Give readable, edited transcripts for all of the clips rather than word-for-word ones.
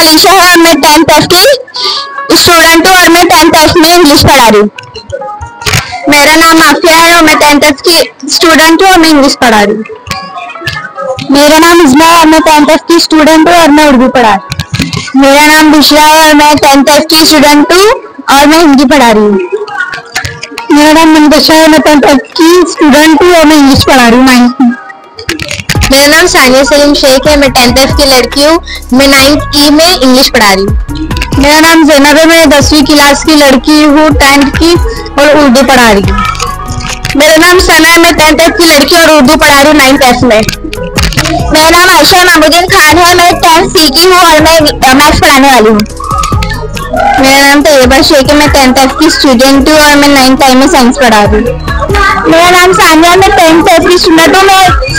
मनीषा है और मैं 10th F की स्टूडेंट हूँ और मैं 10th F में इंग्लिश पढ़ा रही हूँ। मेरा नाम आफिया है और मैं 10th F की स्टूडेंट हूँ और मैं इंग्लिश पढ़ा रही हूँ। मेरा नाम इस्मा है और मैं 10th F की स्टूडेंट हूँ और मैं उर्दू पढ़ा रही हूँ। मेरा नाम बुशरा है और मैं 10th F की स्टूडेंट हूँ और मैं हिंदी पढ़ा रही हूँ। मेरा नाम मुंतशा है, मैं 10th F की स्टूडेंट हूँ और मैं इंग्लिश पढ़ा रही हूँ 9th में। मेरा नाम सानिया सलीम शेख है, मैं 10th F की लड़की हूँ, मैं 9th E में इंग्लिश पढ़ा रही हूँ। मेरा नाम ज़ैनब है, मैं 10वीं क्लास की लड़की हूँ 10th की और उर्दू पढ़ा रही हूँ। मेरा नाम सना है, मैं 10th F की लड़की और उर्दू पढ़ा रही हूँ 9th F में। मेरा नाम आयशा महमूदीन खान है, मैं 10th C की हूँ और मैं मैथ्स पढ़ाने वाली हूँ। मेरा नाम तैयबा शेख है, मैं 10th F की स्टूडेंट हूँ और मैं 9th I में साइंस पढ़ा रही हूँ। मेरा नाम सानिया, मैं 10th F की स्टूडेंट हूँ,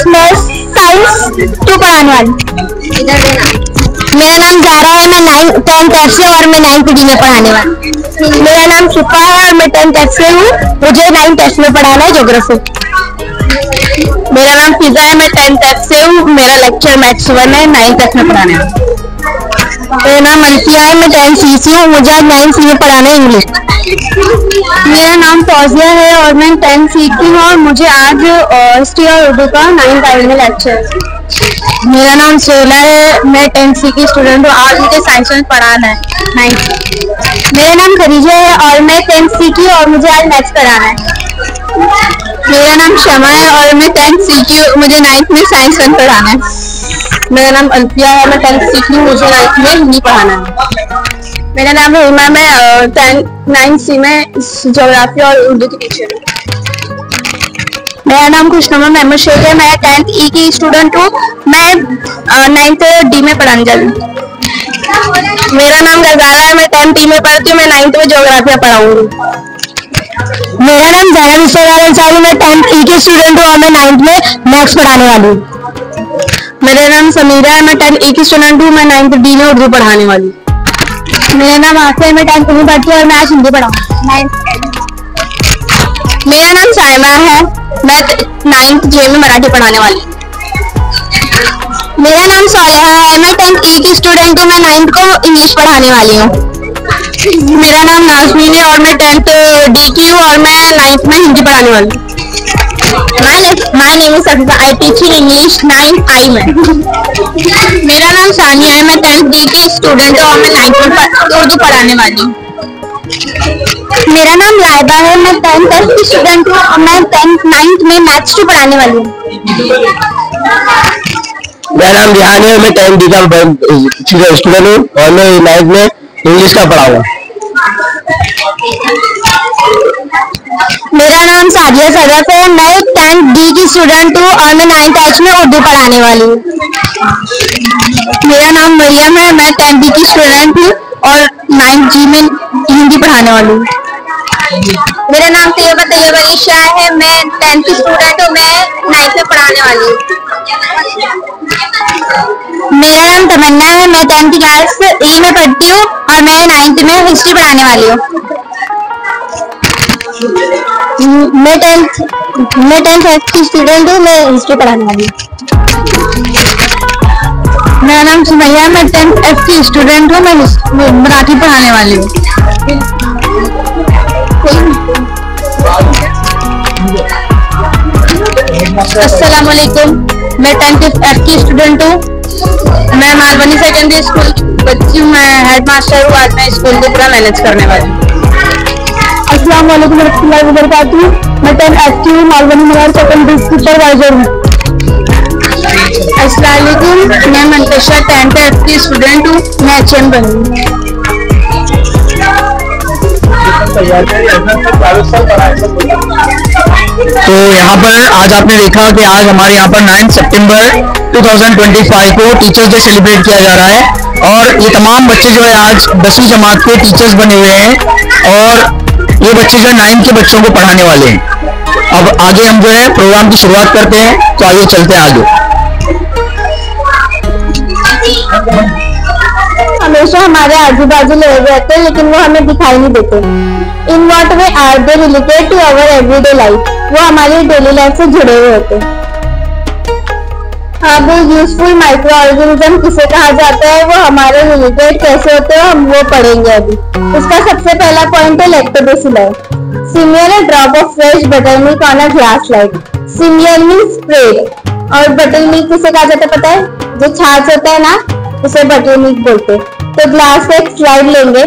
मैं साइंस 2 पढ़ाने वाली। मेरा नाम जारा है, मैं 10th F से और मैं 9th D में पढ़ाने वाली। मेरा नाम शिफा है और मैं 10th F से हूँ, मुझे 9th F में पढ़ाना है ज्योग्राफी। मेरा नाम फिजा है, मैं 10th F से हूँ, मेरा लेक्चर मैथ्स 1 है, 9th F में पढ़ाना है। मेरा नाम अल्फिया है, मैं 10th C से हूँ, मुझे आज 9th C में पढ़ाना है इंग्लिश। मेरा नाम फौजिया है और मैं 10th C की हूँ और मुझे आज हिस्ट्री और उर्दू का 9th I में लेक्चर। मेरा नाम सोला है, मैं 10th C की स्टूडेंट हूँ, आज मुझे साइंस में पढ़ाना है 9th। मेरा नाम खदीजा है और मैं 10th C की और मुझे आज मैथ्स पढ़ाना है। मेरा नाम शमा है और मैं 10th C की हूँ, मुझे 9th में साइंस 1 पढ़ाना है। मेरा नाम अल्फिया है, मैं 10th C की हूँ, मुझे 9th में हिंदी पढ़ाना है। मेरा नाम रीमा, मैं 9th C में ज्योग्राफी और उर्दू की टीचर हूँ। मेरा नाम खुशनुमा महमूद शेख है, मैं 10th E की स्टूडेंट हूँ, मैं 9th D में पढ़ाने जा रही हूँ। मेरा नाम गजाला है, मैं 10th E में पढ़ती हूँ, मैं 9th में ज्योग्राफी पढ़ाऊंगी। मेरा नाम ज़ारा मुस्तफा अंसारी, मैं 10th E की स्टूडेंट हूँ और मैं 9th में मैथ्स पढ़ाने वाली हूँ। मेरा नाम समीरा है, मैं 10th E की स्टूडेंट हूँ, मैं 9th D में उर्दू पढ़ाने वाली हूँ। मेरा नाम आफिया है, मैं 10th में पढ़ती हूँ और मैं आज हिंदी पढ़ाऊंगी। मेरा नाम साइमा है, मैं 9th J में मराठी पढ़ाने वाली हूँ। मेरा नाम सोलेहा है, मैं 10th E की स्टूडेंट हूँ, मैं 9th को इंग्लिश पढ़ाने वाली हूँ। मेरा नाम नाज़मीन है और मैं 10th D की हूँ और मैं 9th में हिंदी पढ़ाने वाली हूँ। My name is Safiza, I teach in English 9th I में। मेरा नाम सानिया है, मैं 10th D की स्टूडेंट हूँ और मैं 9th में उर्दू पढ़ाने वाली हूँ। मेरा नाम लाइबा है, मैं 10th F की स्टूडेंट हूँ और मैं 9th में मैथ्स 2 पढ़ाने वाली हूँ। मेरा नाम रिहान है, मैं 10th D का स्टूडेंट हूँ और मैं 9th में इंग्लिश का पढ़ाऊंगा। मेरा नाम सादिया सदफ है, मैं 10th D की स्टूडेंट हूँ और मैं 9th H में उर्दू पढ़ाने वाली हूँ। मेरा नाम मरियम है, मैं 10th D की स्टूडेंट हूँ और 9th G में हिंदी पढ़ाने वाली हूँ। मेरा नाम तैयबा ईशा है, मैं 10th की स्टूडेंट हूँ, मैं 9th में पढ़ाने वाली हूँ। मेरा नाम तमन्ना है, मैं 10th क्लास E में पढ़ती हूँ और मैं 9th में हिस्ट्री पढ़ाने वाली हूँ। मैं 10th F की स्टूडेंट हूँ, मैं हिस्ट्री पढ़ाने वाली हूँ। मेरा नाम सुमैया है, मैं 10th F की स्टूडेंट हूँ, मैं मराठी पढ़ाने वाली हूँ। अस्सलाम वालेकुम, मैं 10th F की स्टूडेंट हूँ, मैं मालवनी सेकेंडरी स्कूल की बच्ची हूँ, मैं हेड मास्टर हूँ, आज मैं स्कूल को पूरा मैनेज करने वाली हूँ। अस्सलाम वालेकुम रहमतुल्लाहि व बरकातुहू, मैं 10th F की हूँ, मालवनी मगर सेकेंडरी स्कूल सुपरवाइजर हूँ। अस्सलाम वालेकुम, मैं मुंतशा 10th F की स्टूडेंट हूँ, मैं HM बनूंगी। तो यहाँ पर आज आपने देखा कि आज हमारे यहाँ पर 9 सितंबर 2025 को टीचर्स डे सेलिब्रेट किया जा रहा है और ये तमाम बच्चे जो है आज 10वीं जमात के टीचर्स बने हुए हैं और ये बच्चे जो है 9th के बच्चों को पढ़ाने वाले हैं। अब आगे हम जो है प्रोग्राम की शुरुआत करते हैं, तो आइए चलते हैं आगे। हमेशा हमारे आजू बाजू लोग रहते हैं लेकिन वो हमें दिखाई नहीं देते। In what way are they related to our everyday life, वो हमारी डेली लाइफ से जुड़े हुए होते हैं। अब यूजफुल माइक्रो ऑर्गेनिज्म किसे कहा जाता है, वो हमारे रिलेटेड कैसे होते हैं हम वो पढ़ेंगे अभी। इसका सबसे पहला पॉइंट है लैक्टोबैसिलाई। सिमियर है drop of fresh butter milk on a glass like. Smear means spread और बटर मिल्क किसे कहा जाता है पता है, जो छाछ होता है ना उसे बटर मिल्क बोलते हैं। तो ग्लास से एक स्लाइड लेंगे,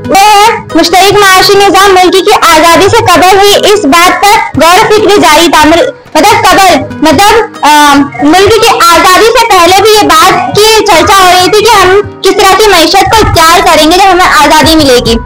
वो है मुश्तरक माशी निजाम मुल्की की आजादी से कबल हुई इस बात पर गौर फिक्र जारी था। मुल्क की आजादी से पहले भी ये बात की चर्चा हो रही थी कि हम किस तरह की मईशत को इख्तियार करेंगे जब हमें आजादी मिलेगी।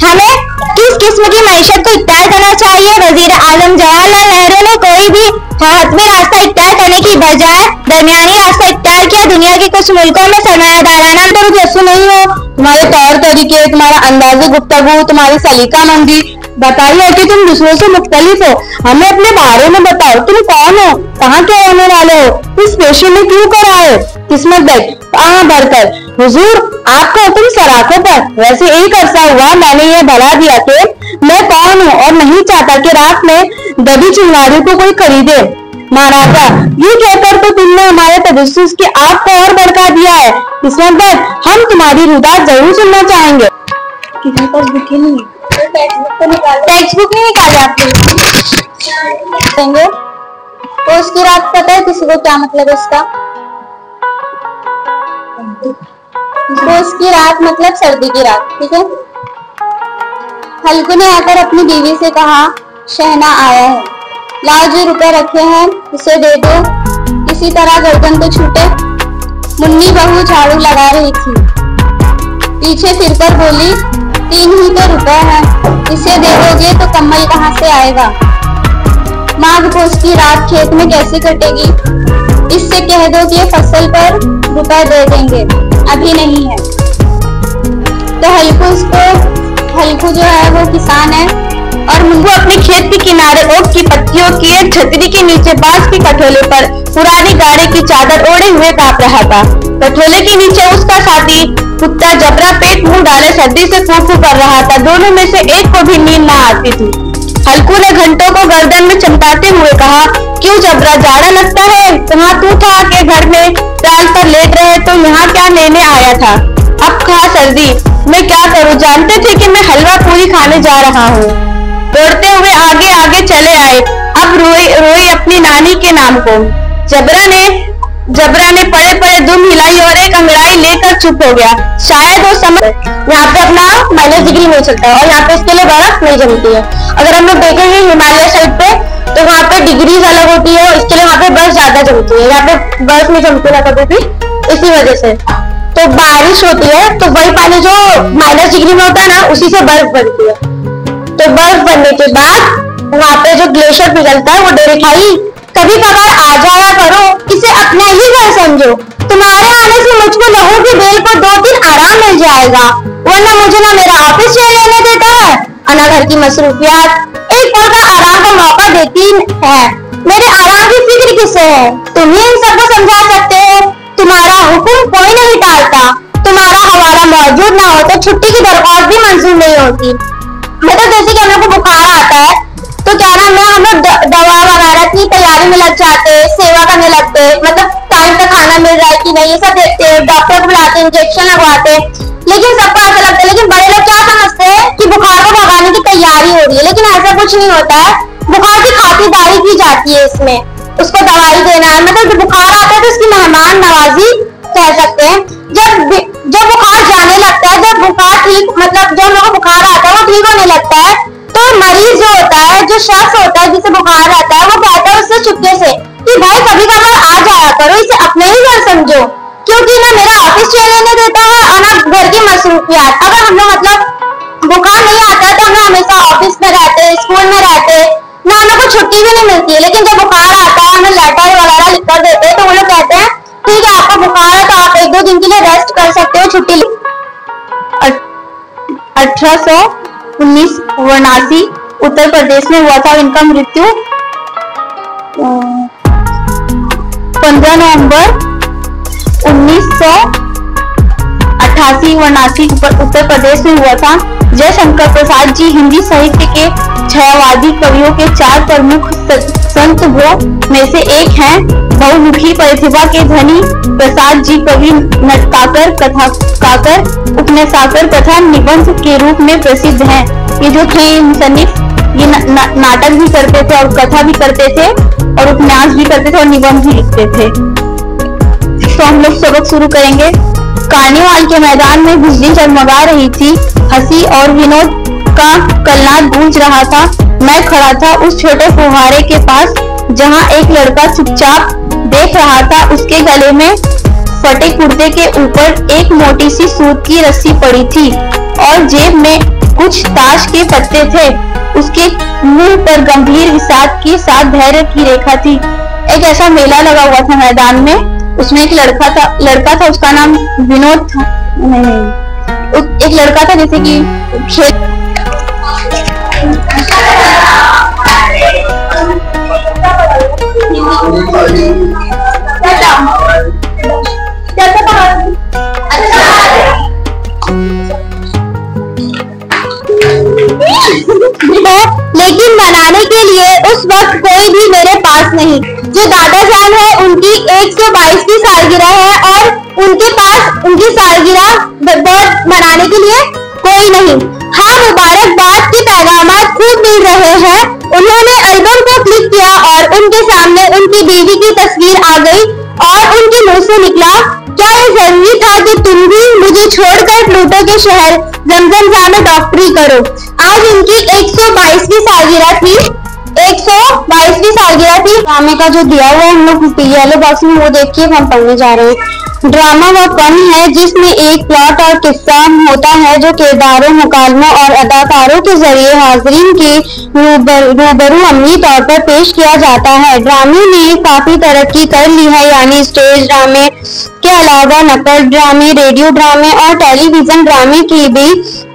हमें किस किस्म की मईशत को इख्तियार करना चाहिए। वजीर आजम जवाहरलाल नेहरू ने कोई भी हतमी रास्ता इख्तियार करने की बजाय दरमियानी रास्ता इख्तियार किया। दुनिया के कुछ मुल्कों में सरमायादाराना तो नहीं हो, तुम्हारे तौर तरीके, तुम्हारा अंदाज़े गुफ्तगू, तुम्हारी सलीकामंदी बताइए कि तुम दूसरों से मुख्तलिफ हो। हमें अपने बारे में बताओ, तुम कौन हो, कहाँ के रहने वाले हो, इस पेशे में क्यों कर आए, किस्मत देख कहाँ भरकर। हुजूर आपको तुम सराखों पर। वैसे एक अरसा हुआ मैंने ये भला दिया कि मैं कौन हूँ और नहीं चाहता कि रात में दबी चिंगारी को कोई खरीदे। महाराजा ये कहकर तो तुमने हमारे तजस्सुस की आग को और भड़का दिया है। किस्मत देख हम तुम्हारी रुदात जरूर सुनना चाहेंगे। किसी पास बुक ही नहीं, टेक्स्ट बुक नहीं निकाले आप लोग। तो उसकी रात पता है किसी को क्या मतलब है इसका? तो उसकी रात मतलब सर्दी की रात, ठीक है। हल्कू ने आकर अपनी बीवी से कहा, शहना आया है, लाओ जो रुपए रखे हैं इसे दे दो। किसी तरह गर्दन तो छूटे। मुन्नी बहू झाड़ू लगा रही थी, पीछे फिरकर बोली, 3 ही तो रुपए हैं, इसे दे दोगे तो कम्बल कहाँ से आएगा। माघ पोष की रात खेत में कैसे कटेगी। इससे कह दो कि फसल पर रुपए दे देंगे, अभी नहीं है। तो हल्कू जो है वो किसान है और मुन्नू अपने खेत के किनारे ओक की पत्तियों की एक छतरी के नीचे बांस के कठोले पर पुरानी गाड़े की चादर ओढ़े हुए कांप रहा था। कठोले के नीचे उसका साथी कुत्ता जबरा पेट मुंह डाले सर्दी से फूफू कर रहा था। दोनों में से एक को भी नींद न आती थी। हल्कू ने घंटों को गर्दन में चमकाते हुए कहा, क्यों जबरा जाड़ा लगता है, कहाँ तू था के घर में टाल पर लेट रहे तो यहाँ क्या लेने आया था। अब खा सर्दी, मैं क्या करूँ, जानते थे कि मैं हलवा पूरी खाने जा रहा हूँ। दौड़ते हुए आगे आगे चले आए। अब रोई अपनी नानी के नाम को। जबरा ने पड़े पड़े दुम हिलाई और एक अंगड़ाई लेकर चुप हो गया। शायद वो समझ यहाँ पे अपना -डिग्री नहीं चलता है और यहाँ पे इसके लिए बर्फ नहीं जमती है। अगर हम लोग देखेंगे हिमालय साइड पे तो वहाँ पे डिग्रीज अलग होती है, इसके लिए वहाँ पे बर्फ ज्यादा जमती है। यहाँ पे बर्फ नहीं जमती ना कभी भी, इसी वजह से। तो बारिश होती है तो वही पानी जो -डिग्री में होता है ना उसी से बर्फ बनती है। तो बर्फ बनने के बाद वहाँ पे जो ग्लेशियर पिघलता है वो डेरे खाई कभी कभार आ जाया करो, इसे अपना ही घर समझो। तुम्हारे आने से मुझको लहू की बेल को 2 दिन आराम मिल जाएगा, वरना मुझे ना मेरा ऑफिस चले लेने देता है और ना घर की मसरूफियात एक पल का आराम का मौका देती है। मेरे आराम की फिक्र किसे है, तुम ही इन सबको समझा सकते हो। तुम्हारा हुक्म कोई नहीं टालता, तुम्हारा हवाला मौजूद ना हो तो छुट्टी की दरख्वास्त भी मंजूर नहीं होती। मतलब जैसे कि हम लोग को बुखार आता है तो क्या नाम है, हम लोग दवा वगैरह की तैयारी में लग जाते, सेवा करने लगते, मतलब टाइम पे खाना मिल रहा है कि नहीं ये सब देखते, डॉक्टर को बुलाते, इंजेक्शन लगवाते। लेकिन सबको ऐसा लगता है, लेकिन बड़े लोग क्या समझते हैं कि बुखार को भगाने की तैयारी हो रही है, लेकिन ऐसा कुछ नहीं होता है। बुखार की खातिरदारी की जाती है, इसमें उसको दवाई देना है, मतलब बुखार आता है तो उसकी मेहमान नवाजी कह सकते हैं। जब बुखार जाने लगता है, जब बुखार ठीक, मतलब जब लोगों को बुखार आता है वो ठीक होने लगता है, तो मरीज जो होता है, जो शख्स होता है जिसे बुखार आता है, वो कहता है उससे चुपके से कि भाई कभी कभार आ जाया करो, इसे अपने ही घर समझो, क्योंकि ना मेरा ऑफिस चलने देता है और ना घर की मसरूफियात। अगर हम लोग मतलब बुखार नहीं आता है तो हम हमेशा ऑफिस में रहते, स्कूल में रहते, ना हम लोग को छुट्टी भी नहीं मिलती है। लेकिन जब बुखार आता है हमें लेटर वगैरह लिख कर देते हैं तो वो लोग कहते हैं ठीक है आपको बुखार है तो आप 1-2 दिन के लिए रेस्ट कर सकते हो, छुट्टी। 1879 उत्तर प्रदेश में हुआ था इनका मृत्यु। 15 नवंबर 1988 उत्तर प्रदेश में हुआ था। जयशंकर प्रसाद जी हिंदी साहित्य के छायावादी कवियों के 4 प्रमुख संत वो में से एक हैं। बहुमुखी प्रतिभा के धनी प्रसाद जी कवि, नाटकाकार, कथाकार, उपन्यासकार तथा निबंध के रूप में प्रसिद्ध हैं। ये जो थे मुसन्निफ, ये नाटक भी करते थे और कथा भी करते थे और उपन्यास भी करते थे और निबंध भी लिखते थे। तो हम लोग सबक शुरू करेंगे। कार्निवाल के मैदान में बिजली जगमगा रही थी, हंसी और विनोद का कलनाद गूंज रहा था। मैं खड़ा था उस छोटे फुहारे के पास जहां एक लड़का चुपचाप देख रहा था। उसके गले में फटे कुर्ते के ऊपर एक मोटी सी सूत की रस्सी पड़ी थी और जेब में कुछ ताश के पत्ते थे। उसके मुंह पर गंभीर विषाद के साथ धैर्य की रेखा थी। एक ऐसा मेला लगा हुआ था मैदान में, उसमें एक लड़का था, उसका नाम विनोद था। नहीं, एक लड़का था जैसे कि खेल लेकिन मनाने के लिए उस वक्त कोई भी मेरे पास नहीं। जो दादा जान है उनकी 122वीं सालगिरह है और उनके पास उनकी सालगिरह बहुत मनाने के लिए कोई नहीं। हाँ, मुबारकबाद के पैगामात खूब मिल रहे हैं। उन्होंने एल्बम को क्लिक किया और उनके सामने उनकी बीवी की तस्वीर आ गई और उनके मुंह से निकला, क्या ये जरूरी था कि तुम भी मुझे छोड़कर प्लूटो के शहर जमजम में डॉक्टरी करो। आज उनकी 122वीं सालगिरह थी। 122वीं सालगिरह थी। ड्रामे का जो दिया हुआ है हम लोग येलो बॉक्स में, वो देखिए हम पढ़ने जा रहे हैं। ड्रामा वह फन है जिसमें एक प्लॉट और किस्सा होता है जो किरदारों, मुकालमों और अदाकारों के जरिए हाज़रीन के रूबरू अमली तौर पर पेश किया जाता है। ड्रामे ने काफी तरक्की कर ली है, यानी स्टेज ड्रामे के अलावा नकल ड्रामे, रेडियो ड्रामे और टेलीविजन ड्रामे की भी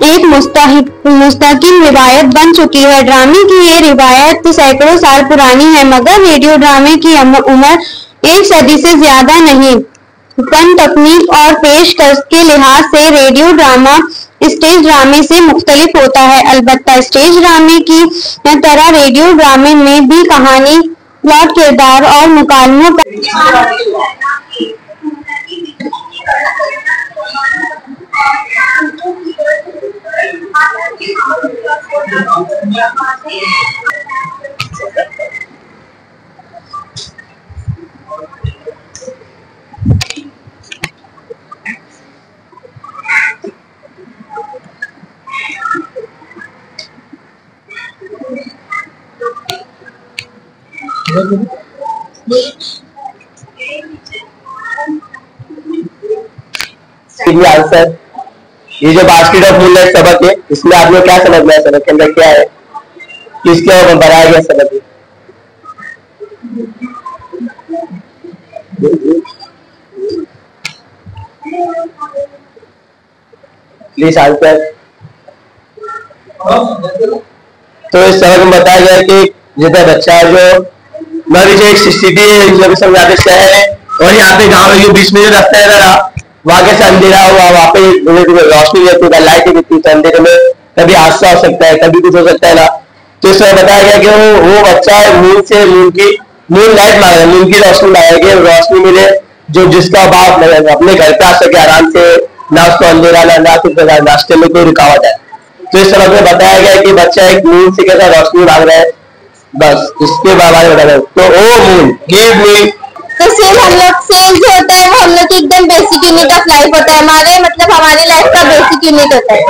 एक मुस्तकिल रिवायत बन चुकी है। ड्रामे की ये रिवायत सैकड़ों साल पुरानी है, मगर रेडियो ड्रामे की उम्र 1 सदी से ज्यादा नहीं। फन, तकनीक और पेशकश के लिहाज से रेडियो ड्रामा स्टेज ड्रामे से मुख्तलिफ होता है। अलबत्ता स्टेज ड्रामे की तरह रेडियो ड्रामे में भी कहानी, प्लॉट, किरदार और मुकालमों का आंसर। ये जो बास्केट ऑफ फूल सबक है, इसमें आपने क्या समझना है? सबक के अंदर क्या है, किसके ऊपर बनाया गया सबक है? Please answer. तो इस सबक में बताया गया कि जितना बच्चा जो मान एक सिटी है, समझाते शहर है और यहाँ पे गाँव है, बीच में जो रास्ता है ना, वहां कैसे अंधेरा हुआ, वहां पे रोशनी रहती है, लाइट दिखती है, अंधेरे में कभी हादसा हो सकता है, कभी कुछ हो सकता है ना। तो इसमें बताया गया कि वो बच्चा मून से मून लाइट मांग रहा है, मून की रोशनी मांगेगी, रोशनी मिले जो जिसका बाप अपने घर पे आ सके आराम से, ना उसको अंधेरा ना कुछ रास्ते में कोई रुकावट है। तो इस तरह में बताया गया कि बच्चा एक मून से कैसा रोशनी मांग रहा है, बस इसके बारे में बताया। तो ओ मून गिव मी। तो सेम हम लोग सेम जो होता है वो हम लोग की एकदम बेसिक यूनिट ऑफ लाइफ होता है। हमारे मतलब हमारे लाइफ का बेसिक यूनिट होता है।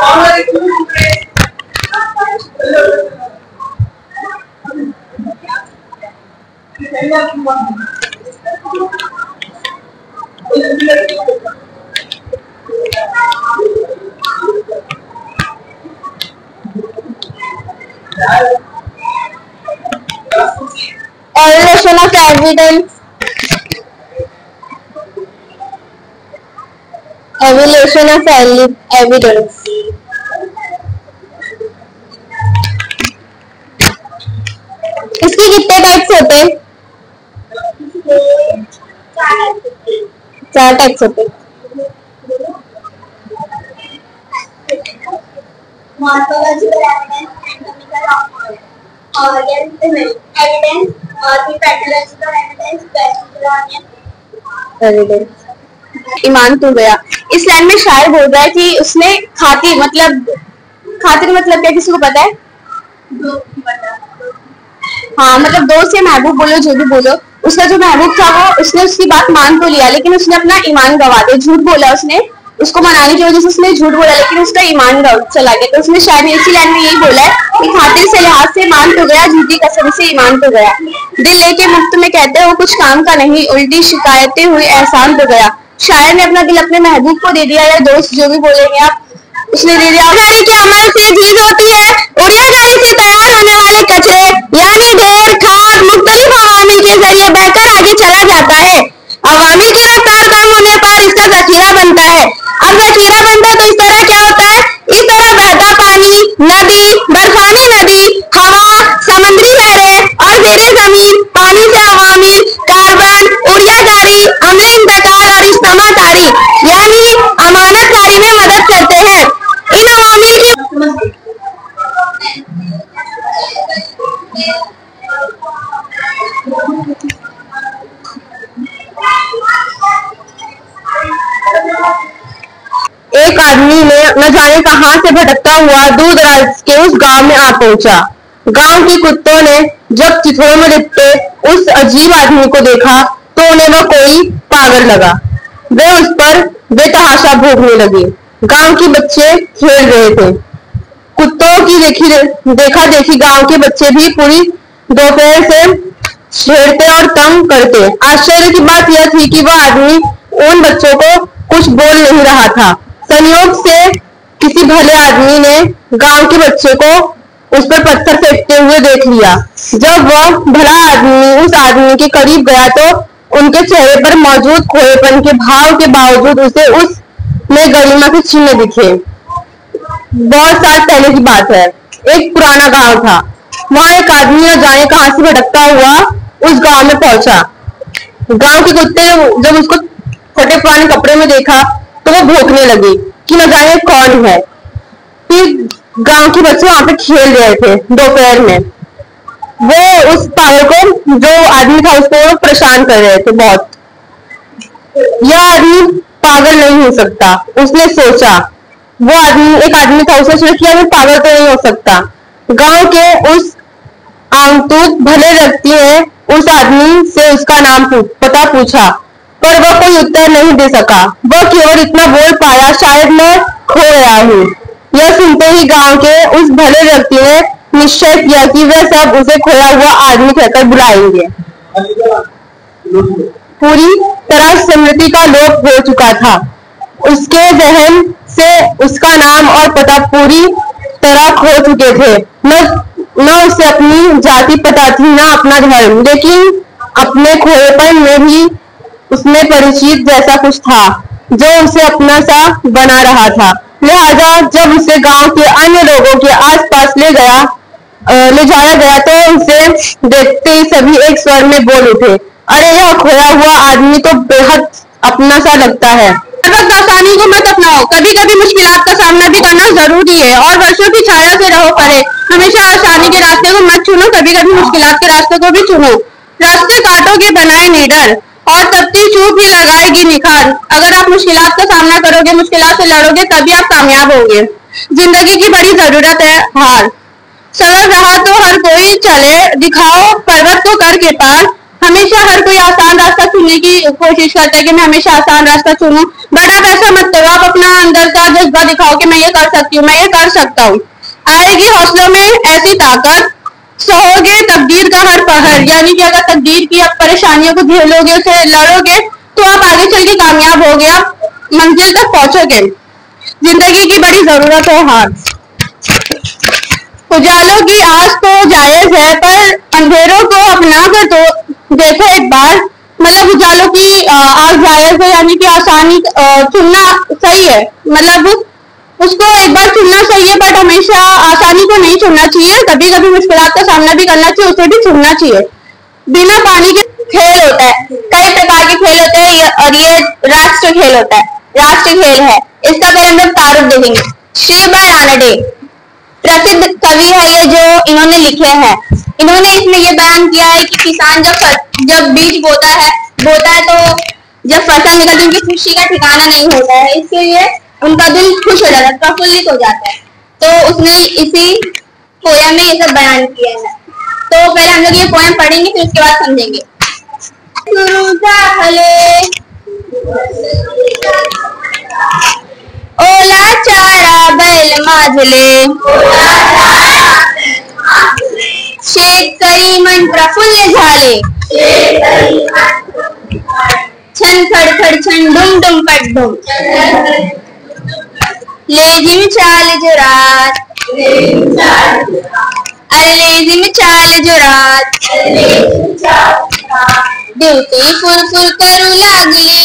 Evaluation of evidence. Evaluation of evidence. इसके कितने टाइप्स होते हैं? 4 टाइप्स होते हैं। Morphological evidence, anatomical evidence, ईमान तो गया। इस लाइन में शायर बोल रहा है कि उसने खातिर मतलब क्या, किसी को पता है? हाँ, मतलब दोस्त या महबूब बोलो, जो भी बोलो, उसका जो महबूब था वो उसने उसकी बात मान तो लिया, लेकिन उसने अपना ईमान गवा दिया, झूठ बोला उसने। उसको मनाने की वजह से उसने झूठ बोला, लेकिन उसका ईमान चला गया। तो उसने शायद इसी लाइन में यही बोला है कि खातिर से लिहाज से मान तो गया, झूठी कसम से ईमान तो गया। दिल लेके मुफ्त में कहते हो कुछ काम का नहीं, उल्टी शिकायतें हुई एहसान तो गया। शायर ने अपना दिल अपने महबूब को दे दिया, या दोस्त जो भी बोलेंगे आप, उसने दे दिया। गाड़ी के अमल से चीज होती है उड़िया गाड़ी से तैयार होने वाले कचरे, यानी ढेर खाद मुख्तलिफ अवामिल के जरिए बहकर आगे चला जाता है। अवामिल की रफ्तार कम होने पर इसका जखीरा बनता है। अब जखीरा बनता तो इस तरह क्या होता है? इस तरह बहता पानी, नदी, बर्फानी नदी, हवा, समुद्री लहरें और ज़ेरे जमीन पानी से अवामिल, कार्बन, उड़िया जारी, अमले इंतकाल और इज्तिमा कारी यानी अमानतकारी में मदद करते हैं। इन अवामिल की एक आदमी ने न जाने कहां से भटकता हुआ दूर दराज के उस गांव में आ पहुंचा। गांव के कुत्तों ने जब चिथड़ों में लिपटे उस अजीब आदमी को देखा तो उन्हें वह कोई पागल लगा। वे उस पर बेतहाशा भौंकने लगे। गांव के बच्चे खेल रहे थे। कुत्तों की देखा देखी गांव के बच्चे भी पूरी दोपहर से छेड़ते और तंग करते। आश्चर्य की बात यह थी कि वह आदमी उन बच्चों को कुछ बोल नहीं रहा था। संयोग से किसी भले आदमी ने गांव के बच्चे को उस पर पत्थर फेंकते हुए देख लिया। जब वह भला आदमी उस आदमी के करीब गया तो उनके चेहरे पर मौजूद खोएपन के भाव के बावजूद उसे उसमें गरिमा के चिन्ह दिखे। बहुत साल पहले की बात है। एक पुराना गांव था। वहां एक आदमी न जाने कहां से भटकता हुआ उस गांव में पहुंचा। गांव के कुत्ते जब उसको फटे पुराने कपड़े में देखा तो वो भौंकने लगे कि न जाने कौन है। फिर गांव के बच्चे वहां पे खेल रहे थे दोपहर में। वो उस पागल को, जो आदमी था, उसको परेशान कर रहे थे बहुत। यह आदमी पागल नहीं हो सकता, उसने सोचा। वो आदमी, एक आदमी था, उसने सोचा कि यह पागल तो नहीं हो सकता। गांव के उस आंगतूत भले व्यक्ति ने उस आदमी से उसका नाम पता पूछा, पर वह कोई उत्तर नहीं दे सका। वह केवल इतना बोल पाया, शायद मैं खो गया हूँ। यह सुनते ही गांव के उस भले व्यक्ति ने निश्चय किया कि वे सब उसे खोया हुआ आदमी कहकर बुलाएंगे। पूरी तरह स्मृति का लोप हो चुका था। उसके जहन से उसका नाम और पता पूरी तरह खो चुके थे। न उसे अपनी जाति पता थी, न अपना धर्म, लेकिन अपने खोएपन में भी उसमें परिचित जैसा कुछ था जो उसे अपना सा बना रहा था। लिहाजा जब उसे गांव के अन्य लोगों के आसपास ले जाया गया तो उसे देखते ही सभी एक स्वर में बोल उठे, अरे यह खोया हुआ आदमी तो बेहद अपना सा लगता है। आसानी को मत अपनाओ, कभी कभी मुश्किलात का सामना भी करना जरूरी है और वर्षों की छाया से रहो परे। हमेशा आसानी के रास्ते को मत चुनो, कभी कभी मुश्किलात के रास्ते को भी चुनो। रास्ते काटोगे बनाए निडर और तपती चूप ही लगाएगी निखार। अगर आप मुश्किलात का सामना करोगे, मुश्किलात से लड़ोगे, तभी आप कामयाब होंगे। जिंदगी की बड़ी जरूरत है हार। सरल रहा तो हर कोई चले, दिखाओ पर्वत को करके पार। हमेशा हर कोई आसान रास्ता चुनने की कोशिश करता है कि मैं हमेशा आसान रास्ता चुनूं। बड़ा पैसा मत करो, आप अपना अंदर का जज्बा दिखाओ कि मैं ये कर सकती हूँ, मैं ये कर सकता हूँ। आएगी हौसलों में ऐसी ताकत, सहोगे तकदीर का हर पहर। यानी कि अगर तकदीर की आप परेशानियों को झेलोगे, उसे लड़ोगे, तो आप आगे चल के कामयाब होगे, आप मंजिल तक पहुंचोगे। जिंदगी की बड़ी जरूरत है हार। उजालों की आस तो जायज है, पर अंधेरों को अपना कर तो देखो एक बार। मतलब उजालों की आस जायज है, यानी कि आसानी चुनना सही है, मतलब उसको एक बार चुनना सही है, बट हमेशा आसानी को नहीं चुनना चाहिए। कभी कभी मुश्किलात का सामना भी करना चाहिए, उसे भी चुनना चाहिए। बिना पानी के खेल होता है, कई प्रकार के खेल होते हैं, और ये राष्ट्र खेल होता है, राष्ट्र खेल है। इसका पहले हम लोग तारुफ देखेंगे। श्री बाय रानडे। प्रसिद्ध कवि है ये जो इन्होंने लिखे हैं। इन्होंने इसमें ये बयान किया है कि किसान जब बीज बोता है तो जब फसल निकलती है उनकी खुशी का ठिकाना नहीं होता है, इसलिए उनका दिल खुश हो जाता है, प्रफुल्लित हो जाता है। तो उसने इसी पोयम में ये सब बयान किया है। तो पहले हम लोग ये पोयम पढ़ेंगे, फिर उसके बाद समझेंगे। ओला चारा बैल माझले, शेतकरी मन प्रफुल्ल झाले, छन खडखड छन डुम डुम पड्डुम, लेजिम चाल जो रात, अरे लेजिम चाल जो रात, दिवटी फुरफुर करू लागली,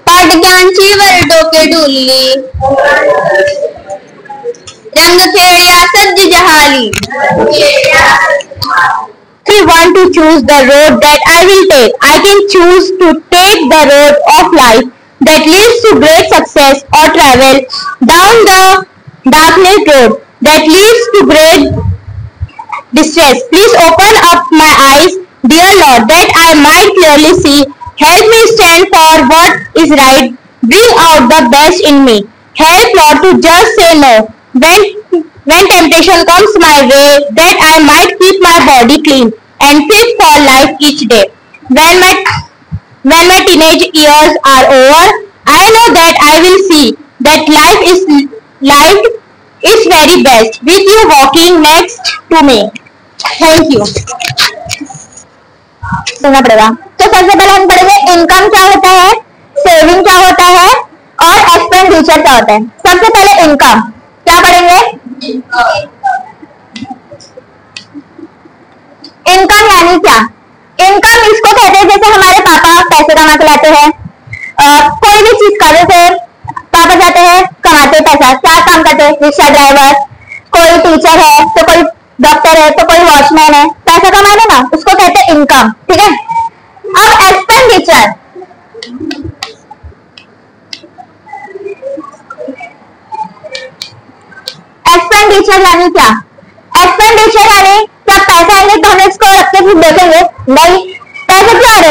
पाडग्यांची वर डोके डुलली, रंग खेळ्या सज्ज जहाली. I want to choose the road that I will take. I can choose to take the road of life that leads to great success, or travel down the darkness road that leads to great distress. Please open up my eyes, dear Lord, that I might clearly see. Help me stand for what is right. Bring out the best in me. Help, Lord, to just say no when temptation comes my way, that I might keep my body clean and fit for life each day. When my teenage years are over, I know that I will see that life is very best with you walking next to me. Thank you. सुनना पड़ेगा। तो सबसे पहले हम पढ़ेंगे income क्या होता है, सेविंग क्या होता है और एक्सपेंडिचर क्या होता है। सबसे पहले इनकम क्या पढ़ेंगे। इनकम यानी क्या, इनकम इसको कहते हैं जैसे हमारे पापा पैसे कमा के लाते हैं, कोई भी चीज कर रहे थे, पापा जाते हैं कमाते पैसा, क्या काम करते हैं, रिक्शा ड्राइवर, कोई टीचर है तो कोई डॉक्टर है तो कोई वॉचमैन है, पैसा कमाने ना, उसको कहते हैं इनकम। ठीक है। अब एक्सपेंडिचर, एक्सपेंडिचर यानी क्या, एक्सपेंडिचर यानी जब पैसा आएंगे तो हम इसको रख के फिर देखेंगे नहीं, पैसे क्यों आ रहे,